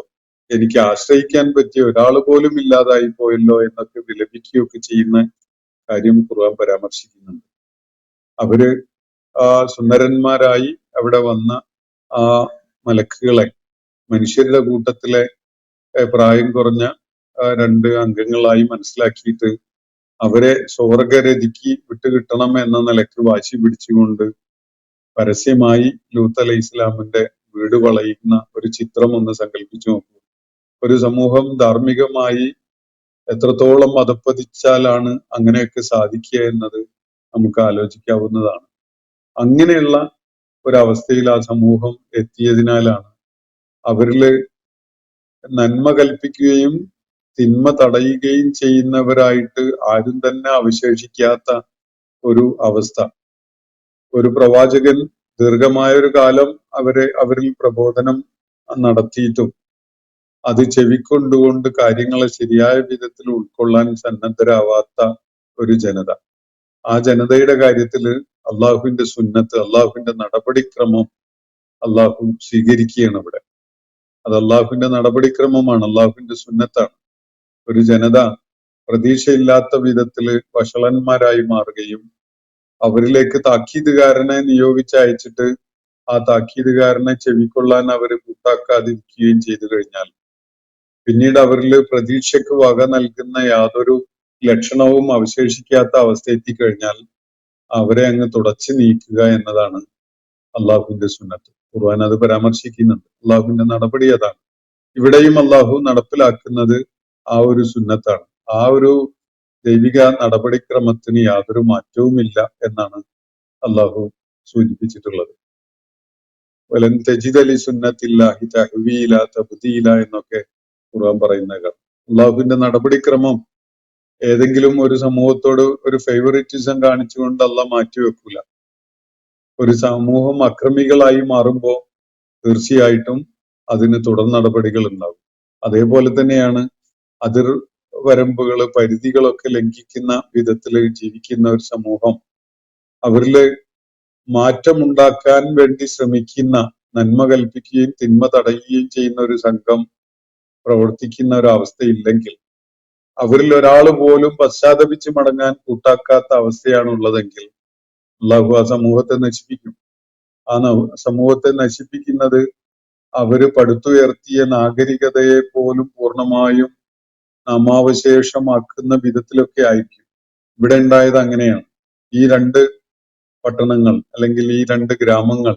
[SPEAKER 4] എനിക്ക് ആശ്രയിക്കാൻ പറ്റിയ ഒരാൾ പോലും ഇല്ലാതായി പോയല്ലോ എന്നൊക്കെ വിലപിക്കുകയൊക്കെ ചെയ്യുന്ന കാര്യം ഖുർആൻ പരാമർശിക്കുന്നുണ്ട്. അവര് സുന്ദരന്മാരായി അവിടെ വന്ന ആ മലക്കുകളെ മനുഷ്യരുടെ കൂട്ടത്തിലെ പ്രായം കുറഞ്ഞ രണ്ട് അംഗങ്ങളായി മനസ്സിലാക്കിയിട്ട് അവരെ സ്വർഗരതിക്ക് വിട്ടുകിട്ടണം എന്ന നിലക്ക് വാശി പിടിച്ചുകൊണ്ട് പരസ്യമായി ലൂത്ത് അലൈഹി ഇസ്ലാമിന്റെ വീട് വളയുന്ന ഒരു ചിത്രം ഒന്ന് സങ്കല്പിച്ചു നോക്കൂ. ഒരു സമൂഹം ധാർമ്മികമായി എത്രത്തോളം അധപ്പതിച്ചാലാണ് അങ്ങനെയൊക്കെ സാധിക്കുക എന്നത് നമുക്ക് ആലോചിക്കാവുന്നതാണ്. അങ്ങനെയുള്ള ഒരവസ്ഥയിൽ ആ സമൂഹം എത്തിയതിനാലാണ് അവരില് നന്മ കൽപ്പിക്കുകയും തിന്മ തടയുകയും ചെയ്യുന്നവരായിട്ട് ആരും തന്നെ അവശേഷിക്കാത്ത ഒരു അവസ്ഥ. ഒരു പ്രവാചകൻ ദീർഘമായ ഒരു കാലം അവരിൽ പ്രബോധനം നടത്തിയിട്ടും അത് ചെവിക്കൊണ്ടുകൊണ്ട് കാര്യങ്ങളെ ശരിയായ വിധത്തിൽ ഉൾക്കൊള്ളാൻ സന്നദ്ധരാവാത്ത ഒരു ജനത. ആ ജനതയുടെ കാര്യത്തില് അള്ളാഹുവിന്റെ സുന്നത്ത്, അള്ളാഹുവിന്റെ നടപടിക്രമം അള്ളാഹു സ്വീകരിക്കുകയാണ് ഇവിടെ. അത് അള്ളാഹുവിന്റെ നടപടിക്രമമാണ്, അള്ളാഹുവിന്റെ സുന്നത്താണ്. ഒരു ജനത പ്രതീക്ഷയില്ലാത്ത വിധത്തില് വഷളന്മാരായി മാറുകയും അവരിലേക്ക് താക്കീതുകാരനെ നിയോഗിച്ചയച്ചിട്ട് ആ താക്കീതുകാരനെ ചെവിക്കൊള്ളാൻ അവര് കൂട്ടാക്കാതിരിക്കുകയും ചെയ്തു കഴിഞ്ഞാൽ പിന്നീട് അവരിൽ പ്രതീക്ഷയ്ക്ക് വക നൽകുന്ന യാതൊരു ലക്ഷണവും അവശേഷിക്കാത്ത അവസ്ഥ എത്തിക്കഴിഞ്ഞാൽ അവരെ അങ്ങ് തുടച്ചു നീക്കുക എന്നതാണ് അള്ളാഹുവിന്റെ സുന്നത്ത്. ഖുർആൻ അത് പരാമർശിക്കുന്നുണ്ട്. അള്ളാഹുവിന്റെ നടപടി അതാണ്. ഇവിടെയും അള്ളാഹു നടപ്പിലാക്കുന്നത് ആ ഒരു സുന്നത്താണ്. ആ ഒരു ദൈവിക നടപടിക്രമത്തിന് യാതൊരു മാറ്റവുമില്ല എന്നാണ് അള്ളാഹു സൂചിപ്പിച്ചിട്ടുള്ളത്. വലൻ തജിദ ലി സുന്നത്തില്ലാഹി തഹ്വീല തബ്ദീല എന്നൊക്കെ ഖുർആൻ പറയുന്നത്. അള്ളാഹുവിന്റെ നടപടിക്രമം ഏതെങ്കിലും ഒരു സമൂഹത്തോട് ഒരു ഫേവറിറ്റിസം കാണിച്ചുകൊണ്ട് അള്ളാഹ് മാറ്റിവെക്കൂല. ഒരു സമൂഹം അക്രമികളായി മാറുമ്പോ തീർച്ചയായിട്ടും അതിന് തുടർ നടപടികൾ ഉണ്ടാവും. അതേപോലെ തന്നെയാണ് അതിർ വരമ്പുകള് പരിധികളൊക്കെ ലംഘിക്കുന്ന വിധത്തില് ജീവിക്കുന്ന ഒരു സമൂഹം അവരില് മാറ്റമുണ്ടാക്കാൻ വേണ്ടി ശ്രമിക്കുന്ന, നന്മ കൽപ്പിക്കുകയും തിന്മ തടയുകയും ചെയ്യുന്ന ഒരു സംഘം പ്രവർത്തിക്കുന്ന ഒരവസ്ഥയില്ലെങ്കിൽ, അവരിൽ ഒരാൾ പോലും പശ്ചാത്തപിച്ച് മടങ്ങാൻ കൂട്ടാക്കാത്ത അവസ്ഥയാണ് ഉള്ളതെങ്കിൽ അള്ളാഹു ആ സമൂഹത്തെ നശിപ്പിക്കും. ആ സമൂഹത്തെ നശിപ്പിക്കുന്നത് അവര് പടുത്തുയർത്തിയ നാഗരികതയെ പോലും പൂർണ്ണമായും നാമാവശേഷമാക്കുന്ന വിധത്തിലൊക്കെ ആയിരിക്കും. ഇവിടെ ഉണ്ടായത് അങ്ങനെയാണ്. ഈ രണ്ട് പട്ടണങ്ങൾ അല്ലെങ്കിൽ ഈ രണ്ട് ഗ്രാമങ്ങൾ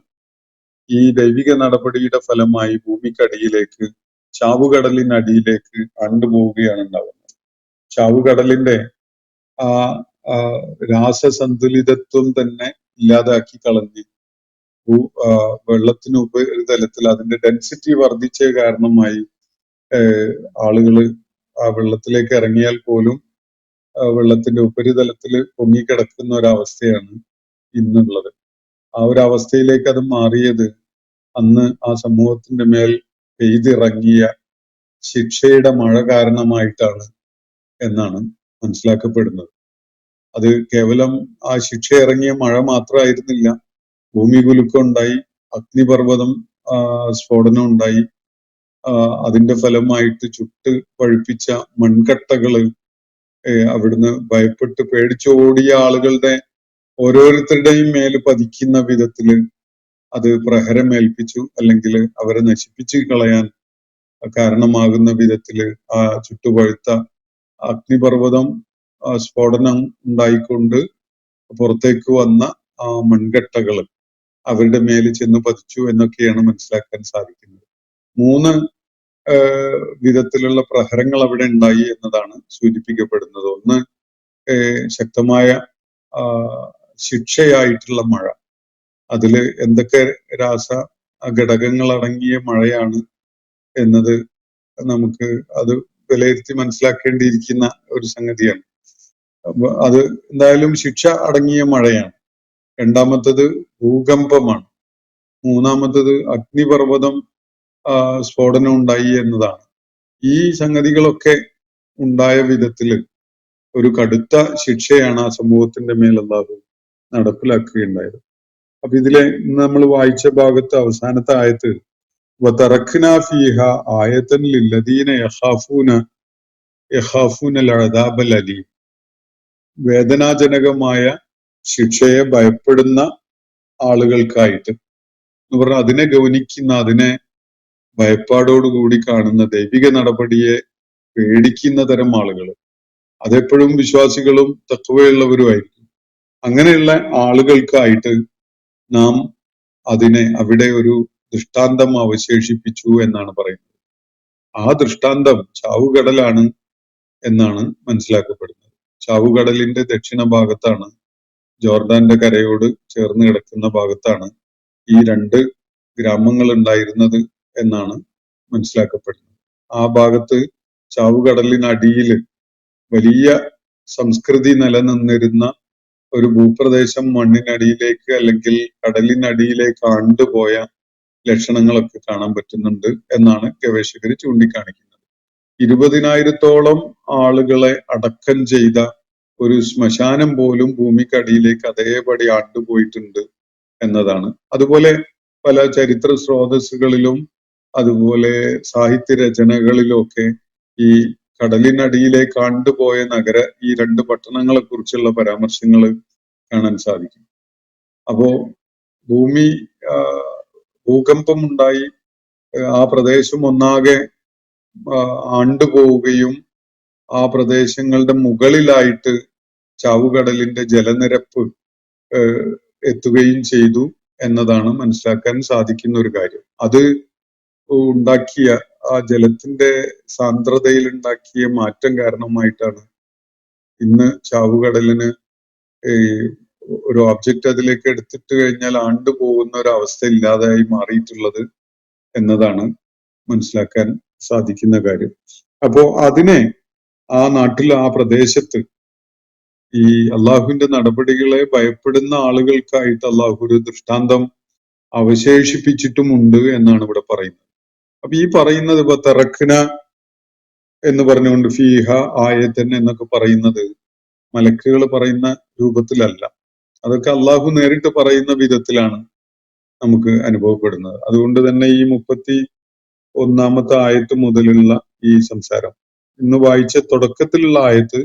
[SPEAKER 4] ഈ ദൈവിക നടപടിയുടെ ഫലമായി ഭൂമിക്കടിയിലേക്ക്, ചാവുകടലിനടിയിലേക്ക് ആണ്ടുപോവുകയാണ് ഉണ്ടാകുന്നത്. ചാവുകടലിന്റെ ആ രാസസന്തുലിതത്വം തന്നെ ഇല്ലാതാക്കി കളഞ്ഞ് വെള്ളത്തിന് ഉപരിതലത്തിൽ അതിന്റെ ഡെൻസിറ്റി വർദ്ധിച്ച കാരണമായി ആളുകള് ആ വെള്ളത്തിലേക്ക് ഇറങ്ങിയാൽ പോലും വെള്ളത്തിന്റെ ഉപരിതലത്തിൽ പൊങ്ങിക്കിടക്കുന്ന ഒരവസ്ഥയാണ് ഇന്നുള്ളത്. ആ ഒരു അവസ്ഥയിലേക്ക് അത് മാറിയത് അന്ന് ആ സമൂഹത്തിന്റെ മേൽ പെയ്തിറങ്ങിയ ശിക്ഷയുടെ മഴ കാരണമായിട്ടാണ് എന്നാണ് മനസ്സിലാക്കപ്പെടുന്നത്. അത് കേവലം ആ ശിക്ഷ ഇറങ്ങിയ മഴ മാത്രമായിരുന്നില്ല. ഭൂമി കുലുക്കം ഉണ്ടായി, അഗ്നിപർവ്വതം സ്ഫോടനം ഉണ്ടായി. അതിന്റെ ഫലമായിട്ട് ചുട്ട് പഴുപ്പിച്ച മൺകട്ടകള് അവിടുന്ന് ഭയപ്പെട്ട് പേടിച്ചോടിയ ആളുകളുടെ ഓരോരുത്തരുടെയും മേല് പതിക്കുന്ന വിധത്തില് അത് പ്രഹരമേൽപ്പിച്ചു, അല്ലെങ്കിൽ അവരെ നശിപ്പിച്ചു കളയാൻ കാരണമാകുന്ന വിധത്തില് ആ ചുട്ടുപഴുത്ത അഗ്നിപർവ്വതം സ്ഫോടനം ഉണ്ടായിക്കൊണ്ട് പുറത്തേക്ക് വന്ന ആ മൺകട്ടകള് അവരുടെ മേല് ചെന്ന് പതിച്ചു എന്നൊക്കെയാണ് മനസ്സിലാക്കാൻ സാധിക്കുന്നത്. 3 വിധത്തിലുള്ള പ്രഹരങ്ങൾ അവിടെ ഉണ്ടായി എന്നതാണ് സൂചിപ്പിക്കപ്പെടുന്നത്. ഒന്ന്, ശക്തമായ ശിക്ഷയായിട്ടുള്ള മഴ. അതില് എന്തൊക്കെ രാസ ഘടകങ്ങൾ അടങ്ങിയ മഴയാണ് എന്നത് നമുക്ക് അത് വിലയിരുത്തി മനസ്സിലാക്കേണ്ടിയിരിക്കുന്ന ഒരു സംഗതിയാണ്. അത് എന്തായാലും ശിക്ഷ അടങ്ങിയ മഴയാണ്. രണ്ടാമത്തത് ഭൂകമ്പമാണ്. മൂന്നാമത്തത് അഗ്നിപർവ്വതം സ്ഫോടനം ഉണ്ടായി എന്നതാണ്. ഈ സംഗതികളൊക്കെ ഉണ്ടായ വിധത്തില് ഒരു കടുത്ത ശിക്ഷയാണ് ആ സമൂഹത്തിന്റെ മേൽ അല്ലാഹു നടപ്പിലാക്കുകയുണ്ടായത്. അപ്പൊ ഇതിലെ നമ്മൾ വായിച്ച ഭാഗത്ത് അവസാനത്തെ ആയത്ത് വതറക്നാ ഫീഹ ആയതൻ ലില്ലദീന യഖാഫൂന അൽഅദാബൽ അലീം. വേദനാജനകമായ ശിക്ഷയെ ഭയപ്പെടുന്ന ആളുകൾക്കായിട്ട് എന്ന് പറഞ്ഞാൽ അതിനെ ഗൗനിക്കുന്ന, അതിനെ ഭയപ്പാടോടുകൂടി കാണുന്ന, ദൈവിക നടപടിയെ പേടിക്കുന്ന തരം ആളുകൾ, അതെപ്പോഴും വിശ്വാസികളും തഖ്വയുള്ളവരുമായിരിക്കും. അങ്ങനെയുള്ള ആളുകൾക്കായിട്ട് നാം അതിനെ അവിടെ ഒരു ദൃഷ്ടാന്തം അവശേഷിപ്പിച്ചു എന്നാണ് പറയുന്നത്. ആ ദൃഷ്ടാന്തം ചാവുകടലാണ് എന്നാണ് മനസ്സിലാക്കപ്പെടുന്നത്. ചാവുകടലിന്റെ ദക്ഷിണ ഭാഗത്താണ്, ജോർദാന്റെ കരയോട് ചേർന്ന് കിടക്കുന്ന ഭാഗത്താണ് ഈ 2 ഗ്രാമങ്ങൾ ഉണ്ടായിരുന്നത് എന്നാണ് മനസ്സിലാക്കപ്പെടുന്നത്. ആ ഭാഗത്ത് ചാവുകടലിനടിയിൽ വലിയ സംസ്കൃതി നിലനിന്നിരുന്ന ഒരു ഭൂപ്രദേശം മണ്ണിനടിയിലേക്ക് അല്ലെങ്കിൽ കടലിനടിയിലേക്ക് ആണ്ടുപോയ ലക്ഷണങ്ങളൊക്കെ കാണാൻ പറ്റുന്നുണ്ട് എന്നാണ് ഗവേഷകർ ചൂണ്ടിക്കാണിക്കുന്നത്. 20,000-ഓളം ആളുകളെ അടക്കം ചെയ്ത ഒരു ശ്മശാനം പോലും ഭൂമിക്കടിയിലേക്ക് അതേപടി ആണ്ടുപോയിട്ടുണ്ട് എന്നതാണ്. അതുപോലെ പല ചരിത്ര സ്രോതസ്സുകളിലും അതുപോലെ സാഹിത്യ രചനകളിലും ഒക്കെ ഈ കടലിനടിയിലേക്ക് ആണ്ടുപോയ ഈ 2 പട്ടണങ്ങളെ കുറിച്ചുള്ള പരാമർശങ്ങൾ കാണാൻ സാധിക്കും. അപ്പോ ഭൂകമ്പം ഉണ്ടായി, ആ പ്രദേശം ഒന്നാകെ ആണ്ടുപോവുകയും ആ പ്രദേശങ്ങളുടെ മുകളിലായിട്ട് ചാവുകടലിന്റെ ജലനിരപ്പ് എത്തുകയും ചെയ്തു എന്നതാണ് മനസ്സിലാക്കാൻ സാധിക്കുന്ന ഒരു കാര്യം. അത് ഉണ്ടാക്കിയ ആ ജലത്തിന്റെ സാന്ദ്രതയിൽ ഉണ്ടാക്കിയ മാറ്റം കാരണമായിട്ടാണ് ഇന്ന് ചാവുകടലിന് ഒരു ഒബ്ജക്റ്റ് അതിലേക്ക് എടുത്തിട്ട് കഴിഞ്ഞാൽ ആണ്ടുപോകുന്ന ഒരു അവസ്ഥ ഇല്ലാതായി മാറിയിട്ടുള്ളത് എന്നതാണ് മനസ്സിലാക്കാൻ സാധിക്കുന്ന കാര്യം. അപ്പോ അതിനെ ആ നാട്ടിൽ, ആ പ്രദേശത്ത് ഈ അള്ളാഹുവിന്റെ നടപടികളെ ഭയപ്പെടുന്ന ആളുകൾക്കായിട്ട് അള്ളാഹു ഒരു ദൃഷ്ടാന്തം അവശേഷിപ്പിച്ചിട്ടുമുണ്ട് എന്നാണ് ഇവിടെ പറയുന്നത്. അപ്പൊ ഈ പറയുന്നത് ഇപ്പൊ തറക്ന എന്ന് പറഞ്ഞുകൊണ്ട് ഫീഹ ആയതൻ എന്നൊക്കെ പറയുന്നത് മലക്കുകൾ പറയുന്ന രൂപത്തിലല്ല. അതൊക്കെ അള്ളാഹു നേരിട്ട് പറയുന്ന വിധത്തിലാണ് നമുക്ക് അനുഭവപ്പെടുന്നത്. അതുകൊണ്ട് തന്നെ ഈ 31-ാമത്തെ ആയത്ത് മുതലുള്ള ഈ സംസാരം, ഇന്ന് വായിച്ച തുടക്കത്തിലുള്ള ആയത്ത്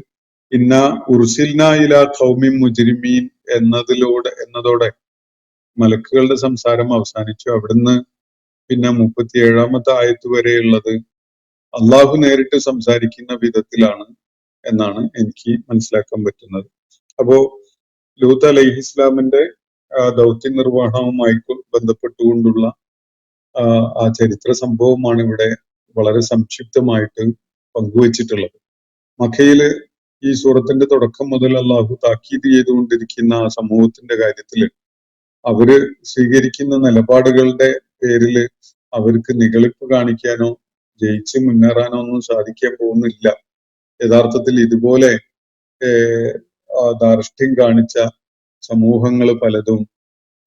[SPEAKER 4] ഇന്ന ഉർസിൽന ഇലാ ഖൗമിൻ മുജ്രിമീൻ എന്നതോടെ മലക്കുകളുടെ സംസാരം അവസാനിച്ചു. അവിടുന്ന് പിന്നെ 37-ാമത്തെ ആയത്ത് വരെയുള്ളത് അള്ളാഹു നേരിട്ട് സംസാരിക്കുന്ന വിധത്തിലാണ് എന്നാണ് എനിക്ക് മനസ്സിലാക്കാൻ പറ്റുന്നത്. അപ്പോ ലൂത്ത് അലൈഹി ഇസ്ലാമിന്റെ ദൗത്യ നിർവഹണവുമായി ബന്ധപ്പെട്ടുകൊണ്ടുള്ള ആ ചരിത്ര സംഭവമാണ് ഇവിടെ വളരെ സംക്ഷിപ്തമായിട്ട് പങ്കുവച്ചിട്ടുള്ളത്. മക്കയില് ഈ സൂറത്തിന്റെ തുടക്കം മുതൽ അള്ളാഹു താക്കീത് ചെയ്തുകൊണ്ടിരിക്കുന്ന ആ സമൂഹത്തിന്റെ കാര്യത്തില് അവര് സ്വീകരിക്കുന്ന നിലപാടുകളുടെ പേരില് അവർക്ക് നിഗളിപ്പ് കാണിക്കാനോ ജയിച്ച് മുന്നേറാനോ ഒന്നും സാധിക്കാൻ പോകുന്നില്ല. യഥാർത്ഥത്തിൽ ഇതുപോലെ ധാർഷ്ട്യം കാണിച്ച സമൂഹങ്ങൾ പലതും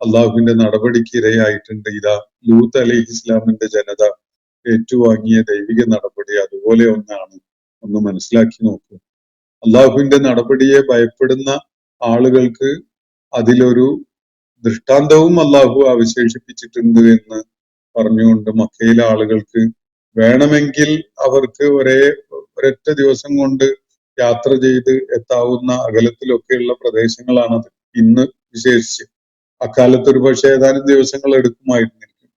[SPEAKER 4] അള്ളാഹുവിന്റെ നടപടിക്ക് ഇരയായിട്ടുണ്ട്. ഇതാ ലൂത്ത് അലൈഹി ഇസ്ലാമിന്റെ ജനത ഏറ്റുവാങ്ങിയ ദൈവിക നടപടി അതുപോലെ ഒന്നാണ്. ഒന്ന് മനസ്സിലാക്കി നോക്കൂ. അള്ളാഹുവിന്റെ നടപടിയെ ഭയപ്പെടുന്ന ആളുകൾക്ക് അതിലൊരു ദൃഷ്ടാന്തവും അള്ളാഹു അവശേഷിപ്പിച്ചിട്ടുണ്ട് എന്ന് പറഞ്ഞുകൊണ്ട് മക്കയിലെ ആളുകൾക്ക് വേണമെങ്കിൽ അവർക്ക് ഒരൊറ്റ ദിവസം കൊണ്ട് യാത്ര ചെയ്ത് എത്താവുന്ന അകലത്തിലൊക്കെയുള്ള പ്രദേശങ്ങളാണത്. ഇന്ന് വിശേഷിച്ച് അക്കാലത്ത് ഒരു പക്ഷേ ഏതാനും ദിവസങ്ങൾ എടുക്കുമായിരുന്നിരിക്കും.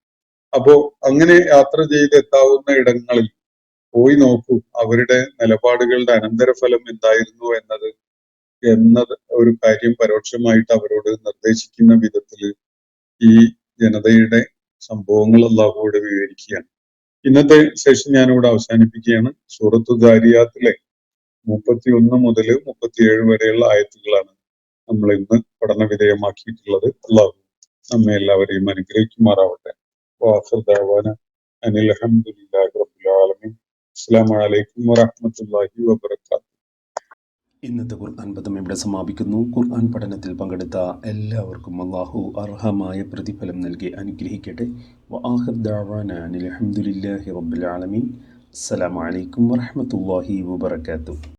[SPEAKER 4] അപ്പോ അങ്ങനെ യാത്ര ചെയ്ത് എത്താവുന്ന ഇടങ്ങളിൽ പോയി നോക്കൂ. അവരുടെ നിലപാടുകളുടെ അനന്തരഫലം എന്തായിരുന്നു എന്നത് ഒരു കാര്യം പരോക്ഷമായിട്ട് അവരോട് നിർദ്ദേശിക്കുന്ന വിധത്തിൽ ഈ ജനതയുടെ സംഭവങ്ങൾ അള്ളാഹുവോട് വിവരിക്കുകയാണ്. ഇന്നത്തെ സെഷൻ ഞാനിവിടെ അവസാനിപ്പിക്കുകയാണ്. സൂറത്തു ദാരിയാത്തിലെ 31 മുതൽ 37 വരെയുള്ള ആയത്തുകളാണ് നമ്മൾ ഇന്ന് പഠന വിധേയമാക്കിയിട്ടുള്ളത്. അള്ളാഹു നമ്മെ എല്ലാവരെയും അനുഗ്രഹിക്കുമാറാവട്ടെ. അനിൽ അൽഹംദുലില്ലാഹി റബ്ബിൽ ആലമീൻ. അസ്സലാമു അലൈക്കും വറഹ്മത്തുള്ളാഹി വബറകാതുഹു.
[SPEAKER 3] ഇന്നത്തെ ഖുർആൻ പദം ഇവിടെ സമാപിക്കുന്നു. ഖുർആൻ പഠനത്തിൽ പങ്കെടുത്ത എല്ലാവർക്കും അല്ലാഹു അർഹമായ പ്രതിഫലം നൽകി അനുഗ്രഹിക്കട്ടെ. വആഖിർ ദഅവാനാ അനിൽ ഹംദുലില്ലാഹി റബ്ബിൽ ആലമീൻ. അസ്സലാമു അലൈക്കും വറഹ്മത്തുള്ളാഹി വബറകാതുഹു.